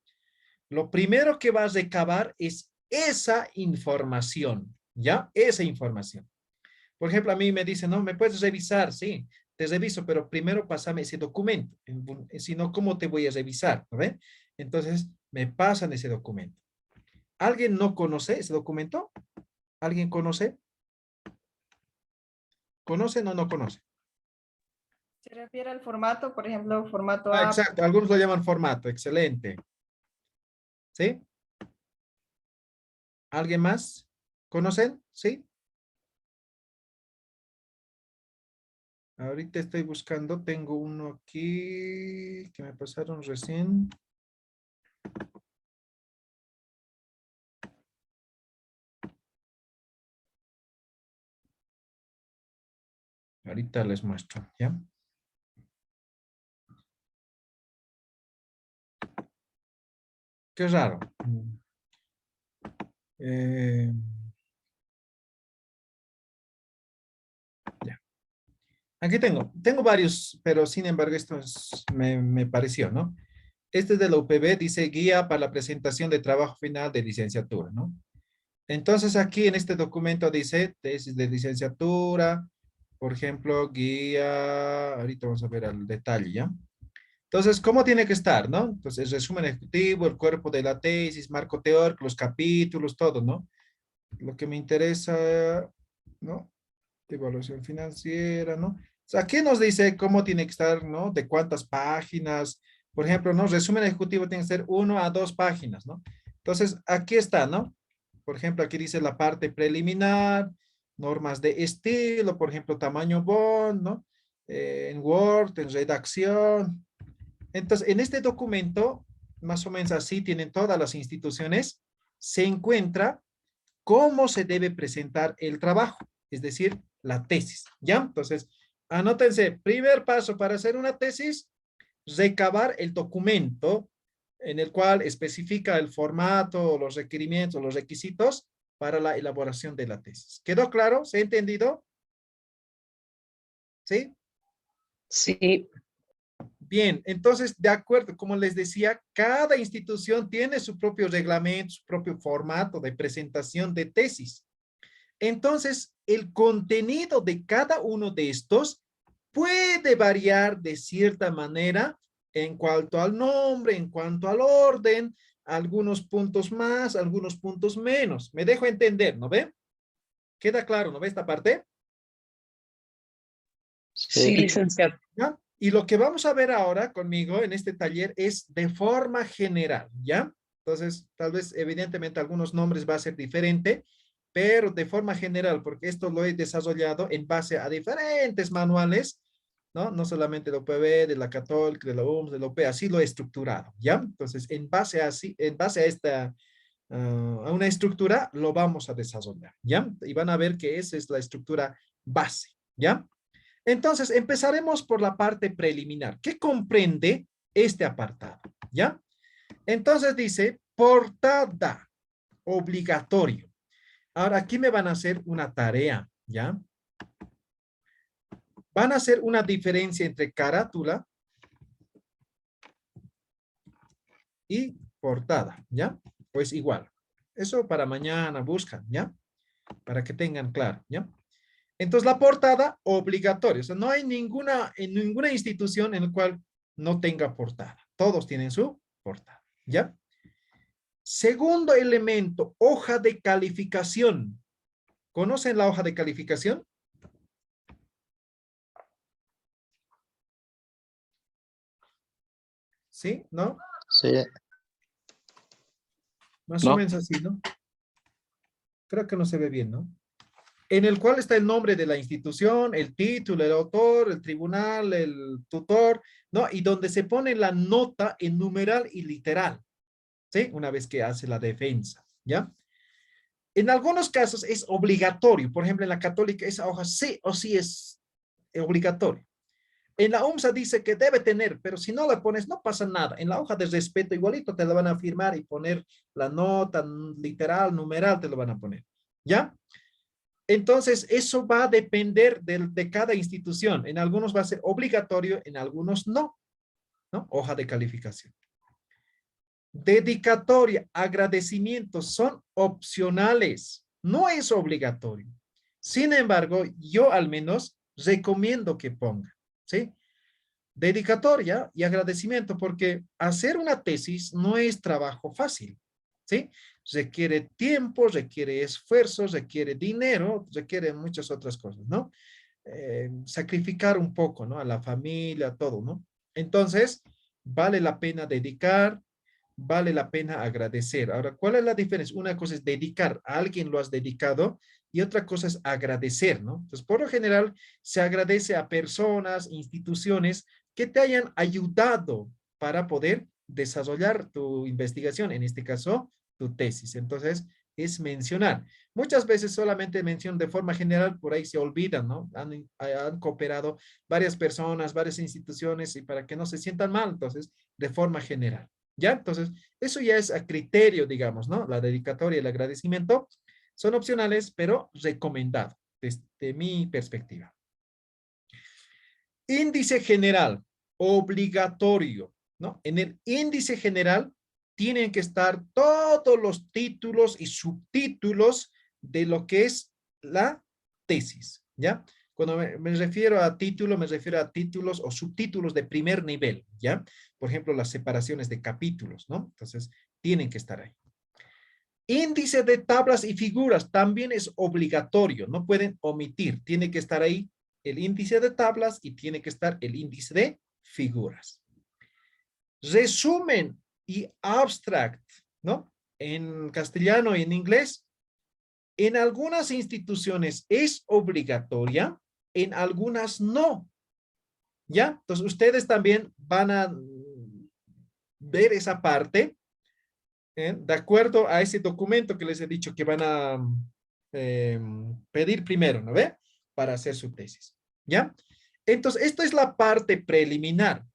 lo primero que va a recabar es esa información, ¿ya? Esa información. Por ejemplo, a mí me dicen, no, ¿me puedes revisar? Sí, te reviso, pero primero pásame ese documento. Si no, ¿cómo te voy a revisar? ¿No ve? Entonces, me pasan ese documento. ¿Alguien no conoce ese documento? ¿Alguien conoce? ¿Conocen o no conocen? se refiere al formato, por ejemplo, formato Ah, A. exacto. Algunos lo llaman formato. Excelente. ¿Sí? ¿Alguien más? ¿Conocen? ¿Sí? Ahorita estoy buscando. Tengo uno aquí que me pasaron recién. Ahorita les muestro, ¿ya? Qué raro. Eh, ya. Aquí tengo varios, pero sin embargo esto me pareció, ¿no? Este es de la UPB, dice guía para la presentación de trabajo final de licenciatura, ¿no? Entonces aquí en este documento dice tesis de licenciatura, por ejemplo, guía, ahorita vamos a ver al detalle, ¿ya? Entonces, ¿cómo tiene que estar, no? Entonces, resumen ejecutivo, el cuerpo de la tesis, marco teórico, los capítulos, todo, ¿no? Lo que me interesa, ¿no? Evaluación financiera, ¿no? Aquí nos dice cómo tiene que estar, ¿no? De cuántas páginas. Por ejemplo, ¿no? Resumen ejecutivo tiene que ser 1 a 2 páginas, ¿no? Entonces, aquí está, ¿no? Por ejemplo, aquí dice la parte preliminar, normas de estilo, por ejemplo, tamaño bond, ¿no? En Word, en redacción. Entonces, en este documento, más o menos así tienen todas las instituciones, se encuentra cómo se debe presentar el trabajo, es decir, la tesis, ¿ya? Entonces, anótense, primer paso para hacer una tesis, recabar el documento en el cual especifica el formato, los requerimientos, los requisitos para la elaboración de la tesis. ¿Quedó claro? ¿Se ha entendido? ¿Sí? Sí. Bien, entonces, de acuerdo, como les decía, cada institución tiene su propio reglamento, su propio formato de presentación de tesis. Entonces, el contenido de cada uno de estos puede variar de cierta manera en cuanto al nombre, en cuanto al orden, algunos puntos más, algunos puntos menos. Me dejo entender, ¿no ve? ¿Queda claro, no ve esta parte? Sí, licenciado. ¿Ya? Y lo que vamos a ver ahora conmigo en este taller es de forma general, ¿ya? Entonces, tal vez, evidentemente, algunos nombres va a ser diferente, pero de forma general, porque esto lo he desarrollado en base a diferentes manuales, ¿no? No solamente de la UPB, de la Católica, de la UMS, de la UP, así lo he estructurado, ¿ya? Entonces, en base a esta, a una estructura, lo vamos a desarrollar, ¿ya? Y van a ver que esa es la estructura base, ¿ya? Entonces, empezaremos por la parte preliminar. ¿Qué comprende este apartado? ¿Ya? Entonces dice, portada, obligatorio. Ahora, aquí me van a hacer una tarea, ¿ya? Van a hacer una diferencia entre carátula y portada, ¿ya? Pues igual. Eso para mañana buscan, ¿ya? Para que tengan claro, ¿ya? Entonces, la portada obligatoria. O sea, no hay en ninguna institución en la cual no tenga portada. Todos tienen su portada, ¿ya? Segundo elemento, hoja de calificación. ¿Conocen la hoja de calificación? ¿Sí? ¿No? Sí. Más o No. menos así, ¿no? Creo que no se ve bien, ¿no? En el cual está el nombre de la institución, el título, el autor, el tribunal, el tutor, ¿no? Y donde se pone la nota en numeral y literal, ¿sí? Una vez que hace la defensa, ¿ya? En algunos casos es obligatorio. Por ejemplo, en la católica esa hoja sí o sí es obligatorio. En la UMSA dice que debe tener, pero si no la pones no pasa nada. En la hoja de respeto igualito te la van a firmar y poner la nota literal, numeral, te lo van a poner, ¿ya? Entonces, eso va a depender de cada institución. En algunos va a ser obligatorio, en algunos no, ¿no? Hoja de calificación. Dedicatoria, agradecimientos son opcionales, no es obligatorio. Sin embargo, yo al menos recomiendo que ponga, ¿sí? Dedicatoria y agradecimiento, porque hacer una tesis no es trabajo fácil, ¿sí? Requiere tiempo, requiere esfuerzo, requiere dinero, requiere muchas otras cosas, ¿no? Sacrificar un poco, ¿no? A la familia, todo, ¿no? Entonces, vale la pena dedicar, vale la pena agradecer. Ahora, ¿cuál es la diferencia? Una cosa es dedicar, a alguien lo has dedicado, y otra cosa es agradecer, ¿no? Entonces, por lo general, se agradece a personas, instituciones que te hayan ayudado para poder desarrollar tu investigación, en este caso, tu tesis. Entonces, es mencionar. Muchas veces solamente menciono de forma general, por ahí se olvidan, ¿no? Han cooperado varias personas, varias instituciones, y para que no se sientan mal, entonces, de forma general. ¿Ya? Entonces, eso ya es a criterio, digamos, ¿no? La dedicatoria y el agradecimiento son opcionales, pero recomendado desde mi perspectiva. Índice general, obligatorio, ¿no? En el índice general tienen que estar todos los títulos y subtítulos de lo que es la tesis, ¿ya? Cuando me refiero a título, me refiero a títulos o subtítulos de primer nivel, ¿ya? Por ejemplo, las separaciones de capítulos, ¿no? Entonces, tienen que estar ahí. Índice de tablas y figuras también es obligatorio, no pueden omitir, tiene que estar ahí el índice de tablas y tiene que estar el índice de figuras. Resumen y abstract, ¿no? En castellano y en inglés, en algunas instituciones es obligatoria, en algunas no. ¿Ya? Entonces, ustedes también van a ver esa parte, de acuerdo a ese documento que les he dicho que van a pedir primero, ¿no ve? Para hacer su tesis. ¿Ya? Entonces, esto es la parte preliminar.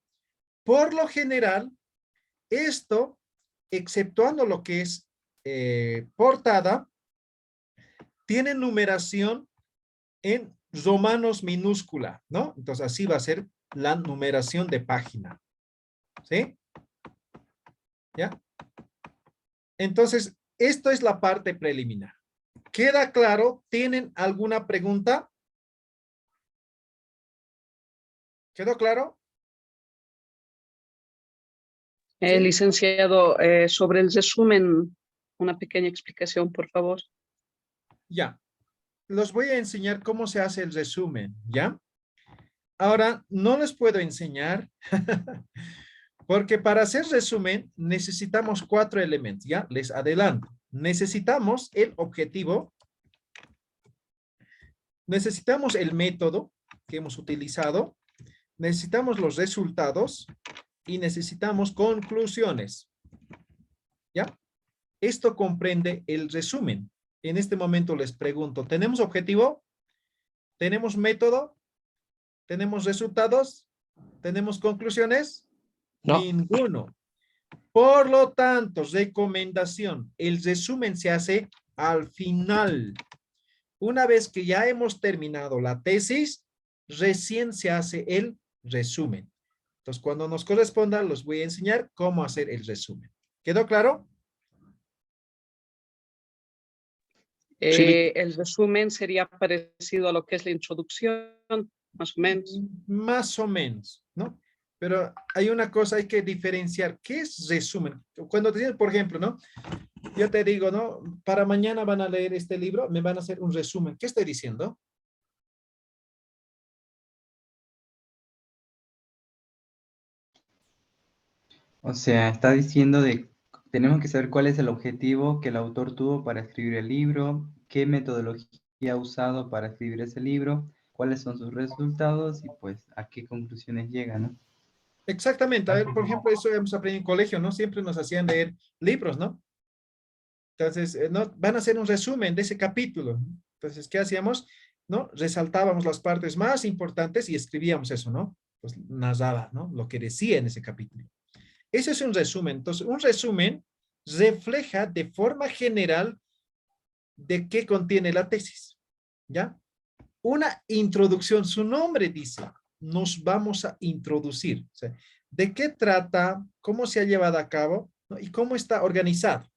Por lo general, esto, exceptuando lo que es portada, tiene numeración en romanos minúscula, ¿no? Entonces, así va a ser la numeración de página. ¿Sí? ¿Ya? Entonces, esto es la parte preliminar. ¿Queda claro? ¿Tienen alguna pregunta? ¿Quedó claro? Sí. Licenciado, sobre el resumen, una pequeña explicación, por favor. Ya. Los voy a enseñar cómo se hace el resumen, ¿ya? Ahora, no les puedo enseñar porque para hacer resumen necesitamos 4 elementos, ¿ya? Les adelanto. Necesitamos el objetivo, necesitamos el método que hemos utilizado, necesitamos los resultados y necesitamos conclusiones, ¿ya? Esto comprende el resumen. En este momento les pregunto, ¿tenemos objetivo? ¿Tenemos método? ¿Tenemos resultados? ¿Tenemos conclusiones? No. Ninguno. Por lo tanto, recomendación, el resumen se hace al final. Una vez que ya hemos terminado la tesis, recién se hace el resumen. Entonces, cuando nos corresponda, los voy a enseñar cómo hacer el resumen. ¿Quedó claro? Sí. El resumen sería parecido a lo que es la introducción, más o menos. Más o menos, ¿no? Pero hay una cosa, hay que diferenciar. ¿Qué es resumen? Cuando te dicen, por ejemplo, ¿no? Yo te digo, ¿no? Para mañana van a leer este libro, me van a hacer un resumen. ¿Qué estoy diciendo? O sea, está diciendo tenemos que saber cuál es el objetivo que el autor tuvo para escribir el libro, qué metodología ha usado para escribir ese libro, cuáles son sus resultados y pues a qué conclusiones llega, ¿no? Exactamente. A ver, por ejemplo, eso hemos aprendido en colegio, ¿no? Siempre nos hacían leer libros, ¿no? Entonces, ¿no? Van a hacer un resumen de ese capítulo. Entonces, ¿qué hacíamos? ¿No? Resaltábamos las partes más importantes y escribíamos eso, ¿no? Pues narraba, ¿no? Lo que decía en ese capítulo. Ese es un resumen. Entonces, un resumen refleja de forma general de qué contiene la tesis, ¿ya? Una introducción, su nombre dice, nos vamos a introducir. O sea, ¿de qué trata? ¿Cómo se ha llevado a cabo? ¿No? ¿Y cómo está organizado?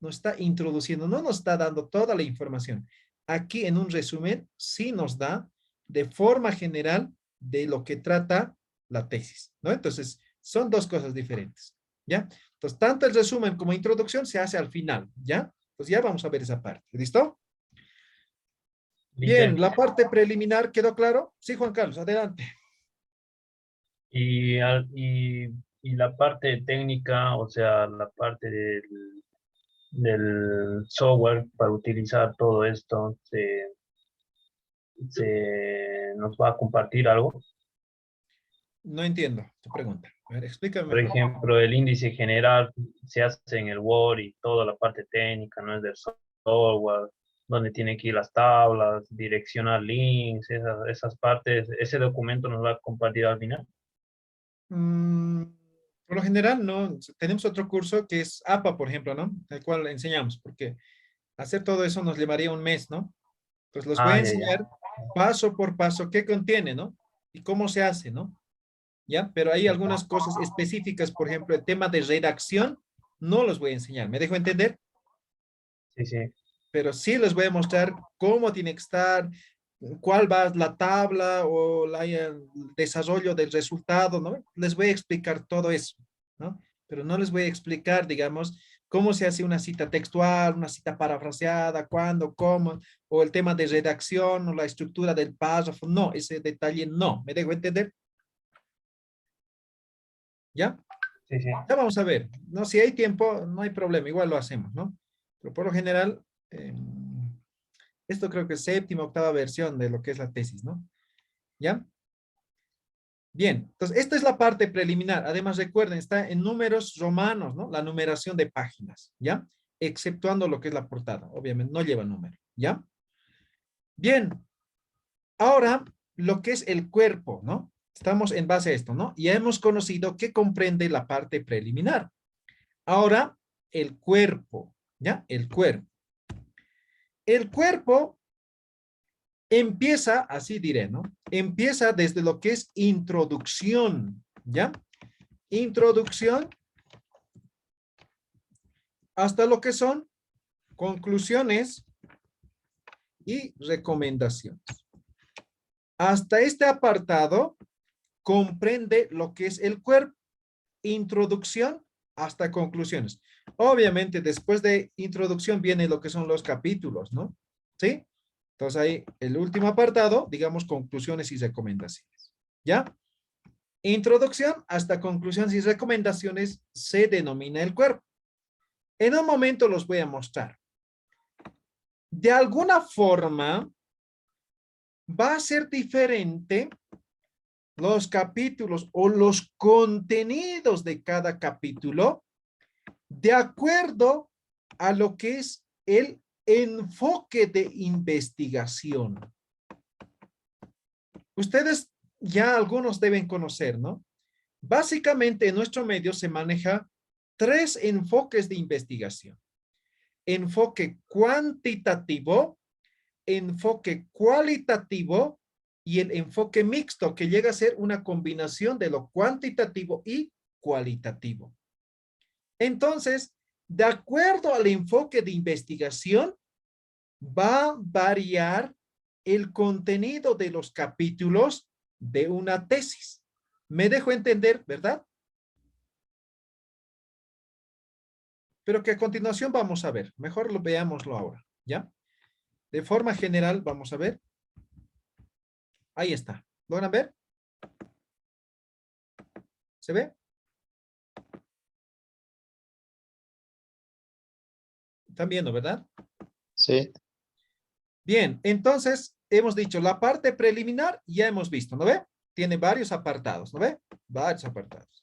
Nos está introduciendo, no nos está dando toda la información. Aquí en un resumen sí nos da de forma general de lo que trata la tesis, ¿no? Entonces, son dos cosas diferentes, ¿ya? Entonces, tanto el resumen como introducción se hace al final, ¿ya? Entonces, ya vamos a ver esa parte, ¿listo? Bien, la parte preliminar, ¿quedó claro? Sí, Juan Carlos, adelante. Y la parte técnica, o sea, la parte del software para utilizar todo esto, se nos va a compartir algo. No entiendo tu pregunta. A ver, explícame Por mejor. ejemplo, el índice general se hace en el Word y toda la parte técnica, no es del software, donde tienen que ir las tablas, direccionar links, esas partes, ese documento nos va a compartir al final. Mm, por lo general, no. Tenemos otro curso que es APA, por ejemplo, ¿no? El cual enseñamos, porque hacer todo eso nos llevaría un mes, ¿no? Pues los voy a Ya, ya. enseñar paso por paso qué contiene, ¿no? Y cómo se hace, ¿no? ¿Ya? Pero hay algunas cosas específicas, por ejemplo, el tema de redacción, no los voy a enseñar. ¿Me dejo entender? Sí, sí. Pero sí les voy a mostrar cómo tiene que estar, cuál va la tabla o el desarrollo del resultado, ¿no? Les voy a explicar todo eso, ¿no? pero no les voy a explicar, digamos, cómo se hace una cita textual, una cita parafraseada, cuándo, cómo, o el tema de redacción o la estructura del párrafo. No, ese detalle no. ¿Me dejo entender? ¿Ya? Sí, sí. Ya vamos a ver. No, si hay tiempo, no hay problema. Igual lo hacemos, ¿no? Pero por lo general, esto creo que es séptima, octava versión de lo que es la tesis, ¿no? ¿Ya? Bien, entonces esta es la parte preliminar. Además, recuerden, está en números romanos, ¿no? La numeración de páginas, ¿ya? Exceptuando lo que es la portada. Obviamente, no lleva número, ¿ya? Bien. Ahora, lo que es el cuerpo, ¿no? Estamos en base a esto, ¿no? Ya hemos conocido que comprende la parte preliminar. Ahora, el cuerpo, ¿ya? El cuerpo. El cuerpo empieza, así diré, ¿no? Empieza desde lo que es introducción, ¿ya? Introducción hasta lo que son conclusiones y recomendaciones. Hasta este apartado comprende lo que es el cuerpo, introducción hasta conclusiones. Obviamente, después de introducción viene lo que son los capítulos, ¿no? ¿Sí? Entonces ahí el último apartado, digamos, conclusiones y recomendaciones. ¿Ya? Introducción hasta conclusiones y recomendaciones se denomina el cuerpo. En un momento los voy a mostrar. De alguna forma va a ser diferente los capítulos o los contenidos de cada capítulo de acuerdo a lo que es el enfoque de investigación. Ustedes ya algunos deben conocer, ¿no? Básicamente en nuestro medio se maneja 3 enfoques de investigación. Enfoque cuantitativo, enfoque cualitativo y el enfoque mixto, que llega a ser una combinación de lo cuantitativo y cualitativo. Entonces, de acuerdo al enfoque de investigación, va a variar el contenido de los capítulos de una tesis. Me dejo entender, ¿verdad? Pero que a continuación vamos a ver. Mejor veámoslo ahora, ¿ya? De forma general, vamos a ver. Ahí está. ¿Logran ver? ¿Se ve? ¿Están viendo, verdad? Sí. Bien, entonces hemos dicho la parte preliminar, ya hemos visto, ¿no ve? Tiene varios apartados, ¿no ve? Varios apartados.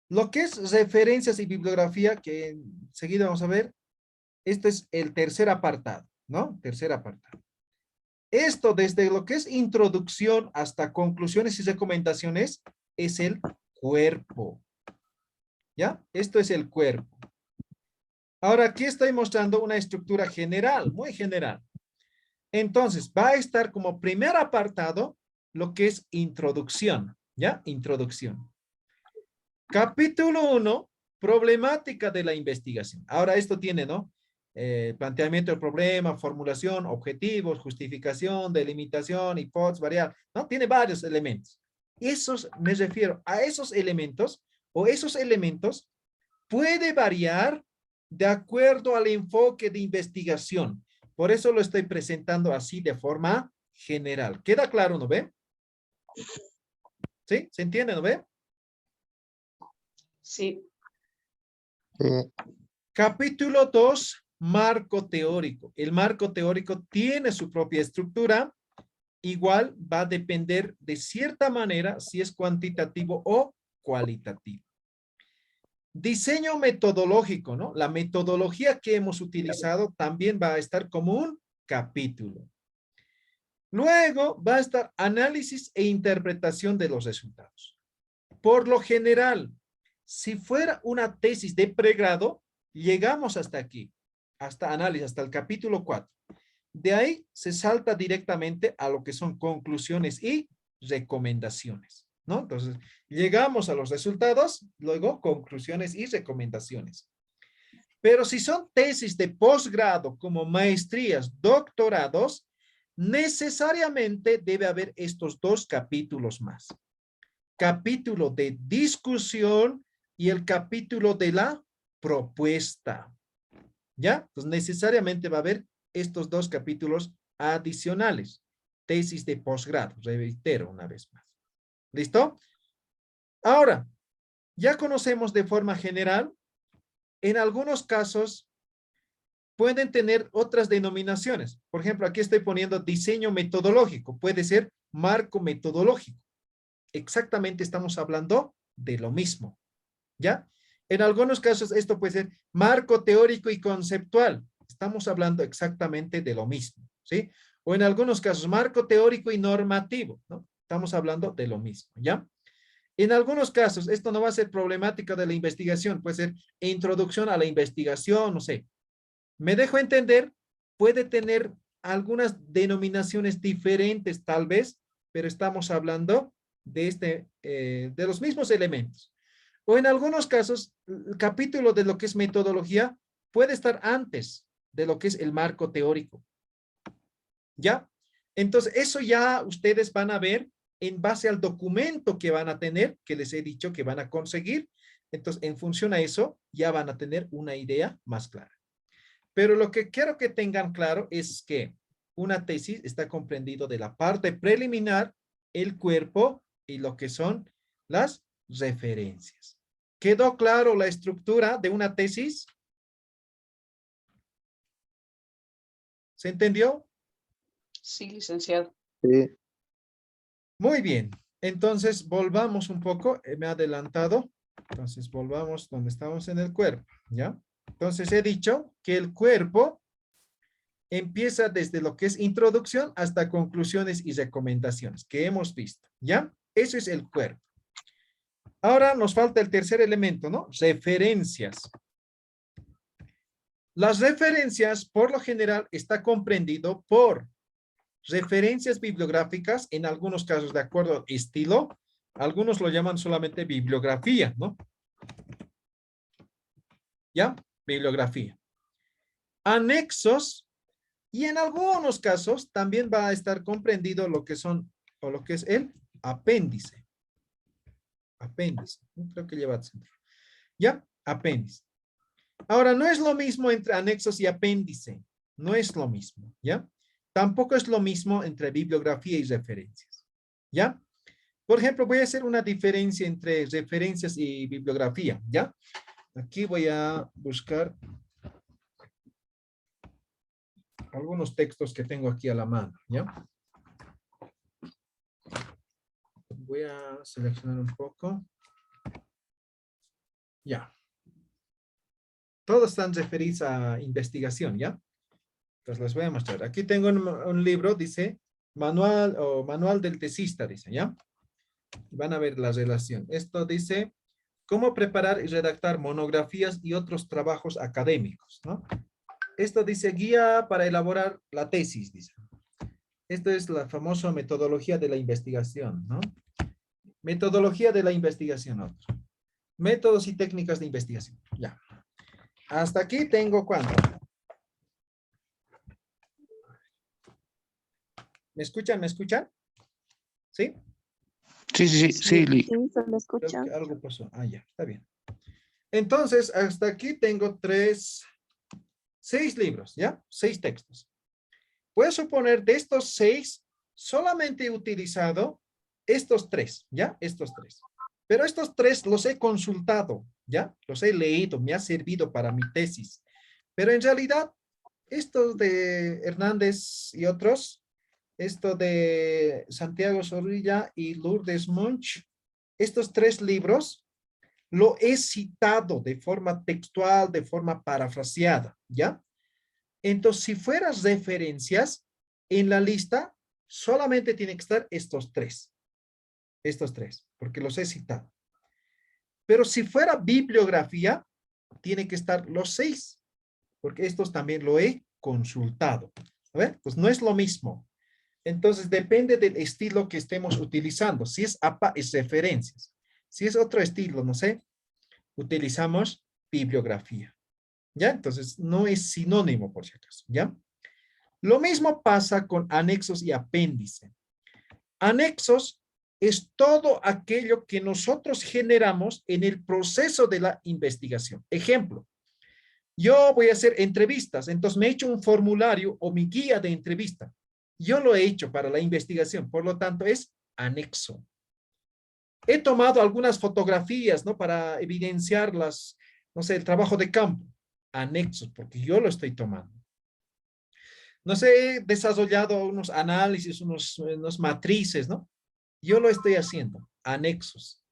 Lo que es referencias y bibliografía, que enseguida vamos a ver, este es el tercer apartado, ¿no? Tercer apartado. Esto desde lo que es introducción hasta conclusiones y recomendaciones es el cuerpo. ¿Ya? Esto es el cuerpo. Ahora aquí estoy mostrando una estructura general, muy general. Entonces va a estar como primer apartado lo que es introducción. ¿Ya? Introducción. Capítulo 1, problemática de la investigación. Ahora esto tiene, ¿no? Planteamiento del problema, formulación, objetivos, justificación, delimitación, hipótesis, variable, ¿no? Tiene varios elementos. Esos, me refiero a esos elementos, o esos elementos puede variar de acuerdo al enfoque de investigación. Por eso lo estoy presentando así de forma general. ¿Queda claro, no ve? ¿Sí? ¿Se entiende, no ve? Sí. Capítulo 2, marco teórico. El marco teórico tiene su propia estructura. Igual va a depender de cierta manera si es cuantitativo o cualitativo. Diseño metodológico, ¿no? La metodología que hemos utilizado también va a estar como un capítulo. Luego va a estar análisis e interpretación de los resultados. Por lo general, si fuera una tesis de pregrado, llegamos hasta aquí, hasta análisis, hasta el capítulo 4. De ahí se salta directamente a lo que son conclusiones y recomendaciones, ¿no? Entonces, llegamos a los resultados, luego conclusiones y recomendaciones. Pero si son tesis de posgrado, como maestrías, doctorados, necesariamente debe haber estos 2 capítulos más. Capítulo de discusión y el capítulo de la propuesta. ¿Ya? Entonces necesariamente va a haber estos dos capítulos adicionales. Tesis de posgrado, reitero una vez más. ¿Listo? Ahora, ya conocemos de forma general, en algunos casos pueden tener otras denominaciones. Por ejemplo, aquí estoy poniendo diseño metodológico, puede ser marco metodológico. Exactamente estamos hablando de lo mismo, ¿ya? En algunos casos esto puede ser marco teórico y conceptual. Estamos hablando exactamente de lo mismo, ¿sí? O en algunos casos marco teórico y normativo, ¿no? Estamos hablando de lo mismo, ¿ya? En algunos casos esto no va a ser problemática de la investigación, puede ser introducción a la investigación, no sé. Me dejo entender, puede tener algunas denominaciones diferentes tal vez, pero estamos hablando de, de los mismos elementos. O en algunos casos, el capítulo de lo que es metodología puede estar antes de lo que es el marco teórico. ¿Ya? Entonces, eso ya ustedes van a ver en base al documento que van a tener, que les he dicho que van a conseguir. Entonces, en función a eso, ya van a tener una idea más clara. Pero lo que quiero que tengan claro es que una tesis está comprendido de la parte preliminar, el cuerpo y lo que son las referencias. ¿Quedó claro la estructura de una tesis? ¿Se entendió? Sí, licenciado. Sí. Muy bien. Entonces, volvamos un poco. Me he adelantado. Entonces, volvamos donde estamos en el cuerpo, ¿ya? Entonces, he dicho que el cuerpo empieza desde lo que es introducción hasta conclusiones y recomendaciones que hemos visto, ¿ya? Eso es el cuerpo. Ahora nos falta el tercer elemento, ¿no? Referencias. Las referencias, por lo general, está comprendido por referencias bibliográficas, en algunos casos de acuerdo al estilo, algunos lo llaman solamente bibliografía, ¿no? ¿Ya? Bibliografía. Anexos, y en algunos casos también va a estar comprendido lo que son, o lo que es el apéndice. Apéndice, creo que lleva centro. ¿Ya? Apéndice. Ahora, no es lo mismo entre anexos y apéndice. No es lo mismo, ¿ya? Tampoco es lo mismo entre bibliografía y referencias, ¿ya? Por ejemplo, voy a hacer una diferencia entre referencias y bibliografía, ¿ya? Aquí voy a buscar algunos textos que tengo aquí a la mano, ¿ya? Voy a seleccionar un poco. Ya. Todos están referidos a investigación, ¿ya? Entonces les voy a mostrar. Aquí tengo un libro, dice, manual del tesista, dice, ¿ya? Van a ver la relación. Esto dice, cómo preparar y redactar monografías y otros trabajos académicos, ¿no? Esto dice, guía para elaborar la tesis, dice. Esto es la famosa metodología de la investigación, ¿no? Metodología de la investigación, otro. Métodos y técnicas de investigación, ya. Hasta aquí tengo ¿cuánto? ¿Me escuchan? ¿Me escuchan? ¿Sí? Sí, Lee. Sí, se le Creo escucha. que algo pasó. Ah, ya, está bien. Entonces, hasta aquí tengo 6 libros, ¿ya? 6 textos. Puedo suponer de estos 6, solamente he utilizado estos 3, ¿ya? Estos 3. Pero estos 3 los he consultado, ¿ya? Los he leído, me ha servido para mi tesis. Pero en realidad, estos de Hernández y otros, esto de Santiago Zorrilla y Lourdes Munch, estos 3 libros lo he citado de forma textual, de forma parafraseada, ¿ya? Entonces, si fueras referencias en la lista, solamente tiene que estar estos 3. Estos 3, porque los he citado. Pero si fuera bibliografía, tiene que estar los 6, porque estos también lo he consultado. A ver, pues no es lo mismo. Entonces, depende del estilo que estemos utilizando. Si es APA, es referencias. Si es otro estilo, no sé, utilizamos bibliografía. ¿Ya? Entonces, no es sinónimo, por si acaso. ¿Ya? Lo mismo pasa con anexos y apéndice. Anexos es todo aquello que nosotros generamos en el proceso de la investigación. Ejemplo, yo voy a hacer entrevistas, entonces me he hecho un formulario o mi guía de entrevista. Yo lo he hecho para la investigación, por lo tanto es anexo. He tomado algunas fotografías, ¿no? Para evidenciar las, no sé, el trabajo de campo. Anexos, porque yo lo estoy tomando. No sé, he desarrollado unos análisis, unos matrices, ¿no? Yo lo estoy haciendo. Anexos.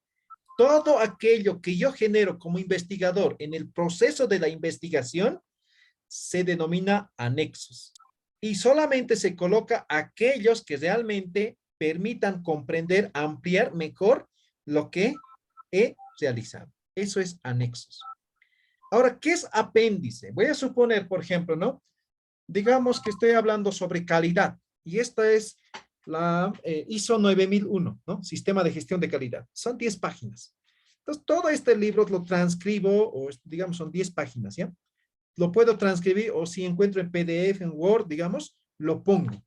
Todo aquello que yo genero como investigador en el proceso de la investigación se denomina anexos. Y solamente se coloca aquellos que realmente permitan comprender, ampliar mejor lo que he realizado. Eso es anexos. Ahora, ¿qué es apéndice? Voy a suponer, por ejemplo, ¿no? Digamos que estoy hablando sobre calidad y esta es la ISO 9001, ¿no? Sistema de gestión de calidad. Son 10 páginas. Entonces, todo este libro lo transcribo, o digamos son 10 páginas, ¿ya? Lo puedo transcribir o si encuentro en PDF, en Word, digamos, lo pongo.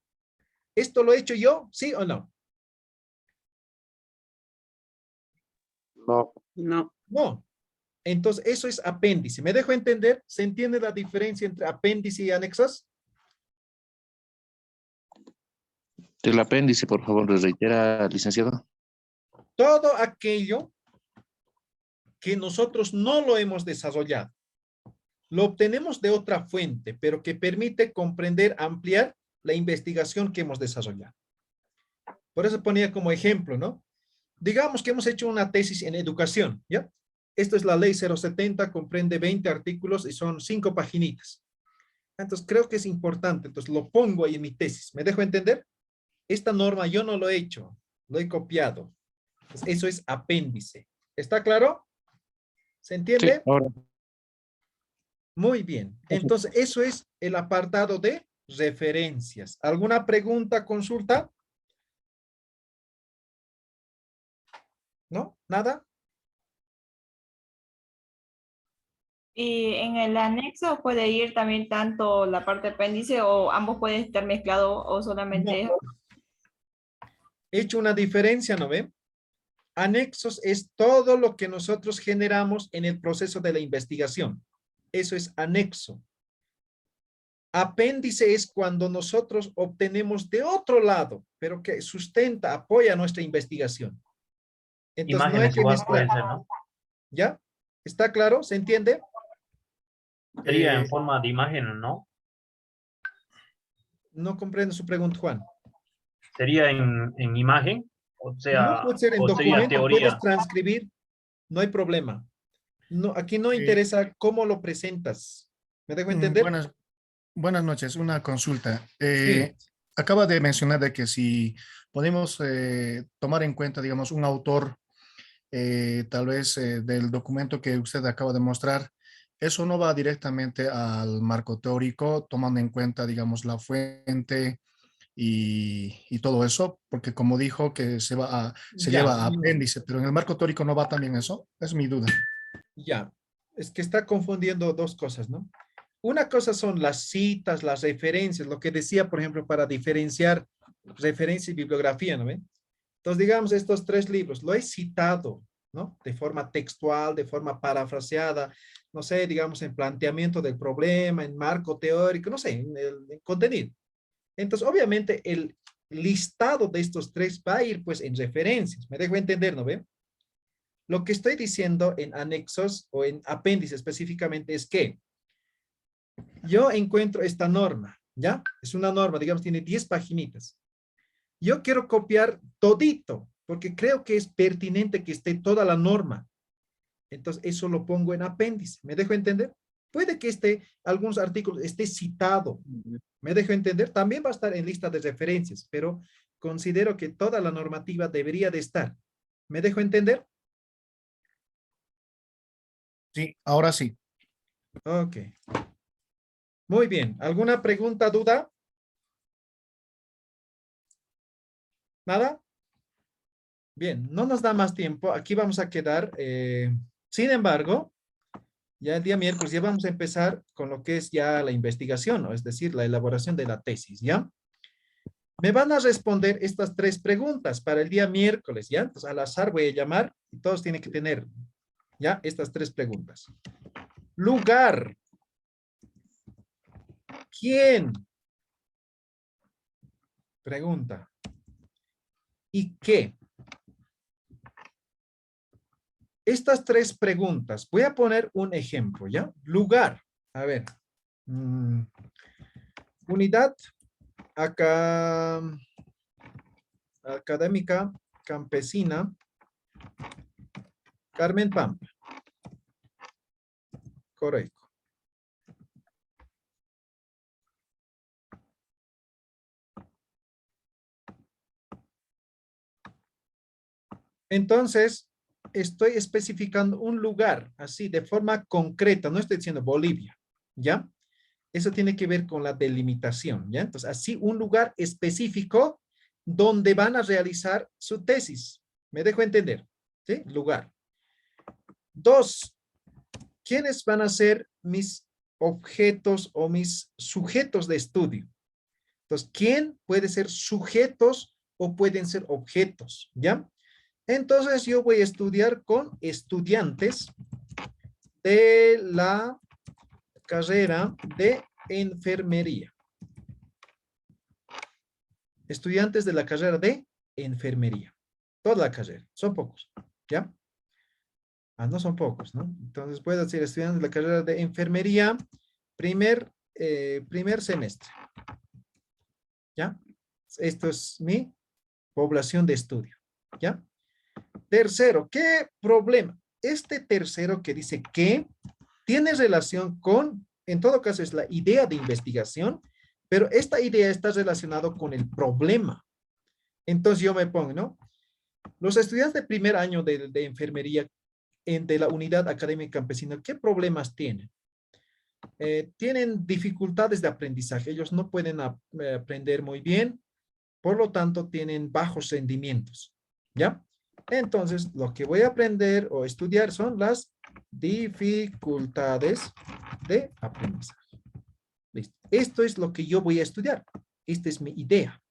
¿Esto lo he hecho yo? ¿Sí o no? No. No. No. Entonces, eso es apéndice. ¿Me dejo entender? ¿Se entiende la diferencia entre apéndice y anexos? El apéndice, por favor, ¿le reitera, licenciado? Todo aquello que nosotros no lo hemos desarrollado. Lo obtenemos de otra fuente, pero que permite comprender, ampliar la investigación que hemos desarrollado. Por eso ponía como ejemplo, ¿no? Digamos que hemos hecho una tesis en educación, ¿ya? Esto es la ley 070, comprende 20 artículos y son 5 paginitas. Entonces, creo que es importante. Entonces, lo pongo ahí en mi tesis. ¿Me dejo entender? Esta norma yo no lo he hecho, lo he copiado. Entonces, eso es apéndice. ¿Está claro? ¿Se entiende? Sí, ahora. Muy bien. Entonces, eso es el apartado de referencias. ¿Alguna pregunta, consulta? ¿No? ¿Nada? Y en el anexo puede ir también tanto la parte apéndice o ambos pueden estar mezclados o solamente... No. He hecho una diferencia, ¿no ven? Anexos es todo lo que nosotros generamos en el proceso de la investigación. Eso es anexo. Apéndice es cuando nosotros obtenemos de otro lado, pero que sustenta, apoya nuestra investigación. Entonces, no hay Imágenes que igual puede mezclar. ser, ¿no? ¿Ya? ¿Está claro? ¿Se entiende? Sería en forma de imagen, ¿no? No comprendo su pregunta, Juan. Sería en imagen, No puede ser en o sería documento, puedes teoría. transcribir, no hay problema. No, aquí no Sí. interesa cómo lo presentas. ¿Me dejo entender? Buenas noches, una consulta. Sí. Acaba de mencionar de que si podemos tomar en cuenta, digamos, un autor, tal vez del documento que usted acaba de mostrar, eso no va directamente al marco teórico, tomando en cuenta, digamos, la fuente y todo eso, porque como dijo que se Ya, lleva a no. apéndice, pero en el marco teórico no va también eso, es mi duda. Ya, es que está confundiendo dos cosas, ¿no? Una cosa son las citas, las referencias, lo que decía, por ejemplo, para diferenciar referencia y bibliografía, ¿no ven? Entonces, digamos, estos 3 libros, lo he citado, ¿no? De forma textual, de forma parafraseada, no sé, digamos, en planteamiento del problema, en marco teórico, no sé, en contenido. Entonces, obviamente, el listado de estos 3 va a ir, pues, en referencias. ¿Me dejo entender, no ven? Lo que estoy diciendo en anexos o en apéndice específicamente es que yo encuentro esta norma, ¿ya? Es una norma, digamos, tiene 10 paginitas. Yo quiero copiar todito, porque creo que es pertinente que esté toda la norma. Entonces, eso lo pongo en apéndice. ¿Me dejo entender? Puede que algunos artículos esté citado. ¿Me dejo entender? También va a estar en lista de referencias, pero considero que toda la normativa debería de estar. ¿Me dejo entender? Sí, ahora sí. Ok. Muy bien. ¿Alguna pregunta, duda? ¿Nada? Bien, no nos da más tiempo. Aquí vamos a quedar. Sin embargo, ya el día miércoles ya vamos a empezar con lo que es ya la investigación, ¿no? Es decir, la elaboración de la tesis, ¿ya? Me van a responder estas 3 preguntas para el día miércoles, ¿ya? Entonces, al azar voy a llamar y todos tienen que tener, ¿ya? Estas 3 preguntas. Lugar. ¿Quién? Pregunta. ¿Y qué? Estas 3 preguntas. Voy a poner un ejemplo, ¿ya? Lugar. A ver. Unidad académica campesina Carmen Pampa. Correcto. Entonces, estoy especificando un lugar, así, de forma concreta. No estoy diciendo Bolivia, ¿ya? Eso tiene que ver con la delimitación, ¿ya? Entonces, así, un lugar específico donde van a realizar su tesis. ¿Me dejo entender? ¿Sí? Lugar. 2, ¿quiénes van a ser mis objetos o mis sujetos de estudio? Entonces, ¿quién puede ser sujetos o pueden ser objetos? ¿Ya? Entonces, yo voy a estudiar con estudiantes de la carrera de enfermería. Estudiantes de la carrera de enfermería. Toda la carrera. Son pocos. ¿Ya? No son pocos, ¿no? Entonces, puedo decir estudiantes de la carrera de enfermería, primer semestre. ¿Ya? Esto es mi población de estudio. ¿Ya? Tercero, ¿qué problema? Este tercero que dice que tiene relación con, en todo caso es la idea de investigación, pero esta idea está relacionada con el problema. Entonces yo me pongo, ¿no? Los estudiantes de primer año de enfermería de la unidad académica campesina, ¿qué problemas tienen? Tienen dificultades de aprendizaje. Ellos no pueden aprender muy bien, por lo tanto tienen bajos rendimientos. ¿Ya? Entonces, lo que voy a aprender o estudiar son las dificultades de aprendizaje. Listo. Esto es lo que yo voy a estudiar. Esta es mi idea,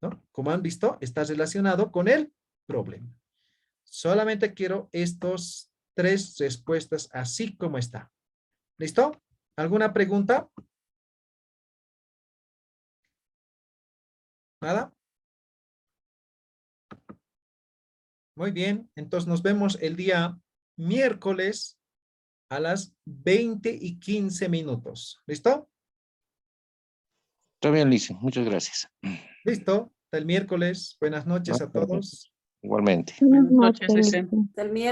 ¿no? Como han visto, está relacionado con el problema. Solamente quiero estos 3 respuestas así como está. ¿Listo? ¿Alguna pregunta? ¿Nada? Muy bien, entonces nos vemos el día miércoles a las 20:15. ¿Listo? Está bien, Lice. Muchas gracias. Listo. Hasta el miércoles. Buenas noches a todos. Igualmente. Buenas noches, Lice. El miércoles.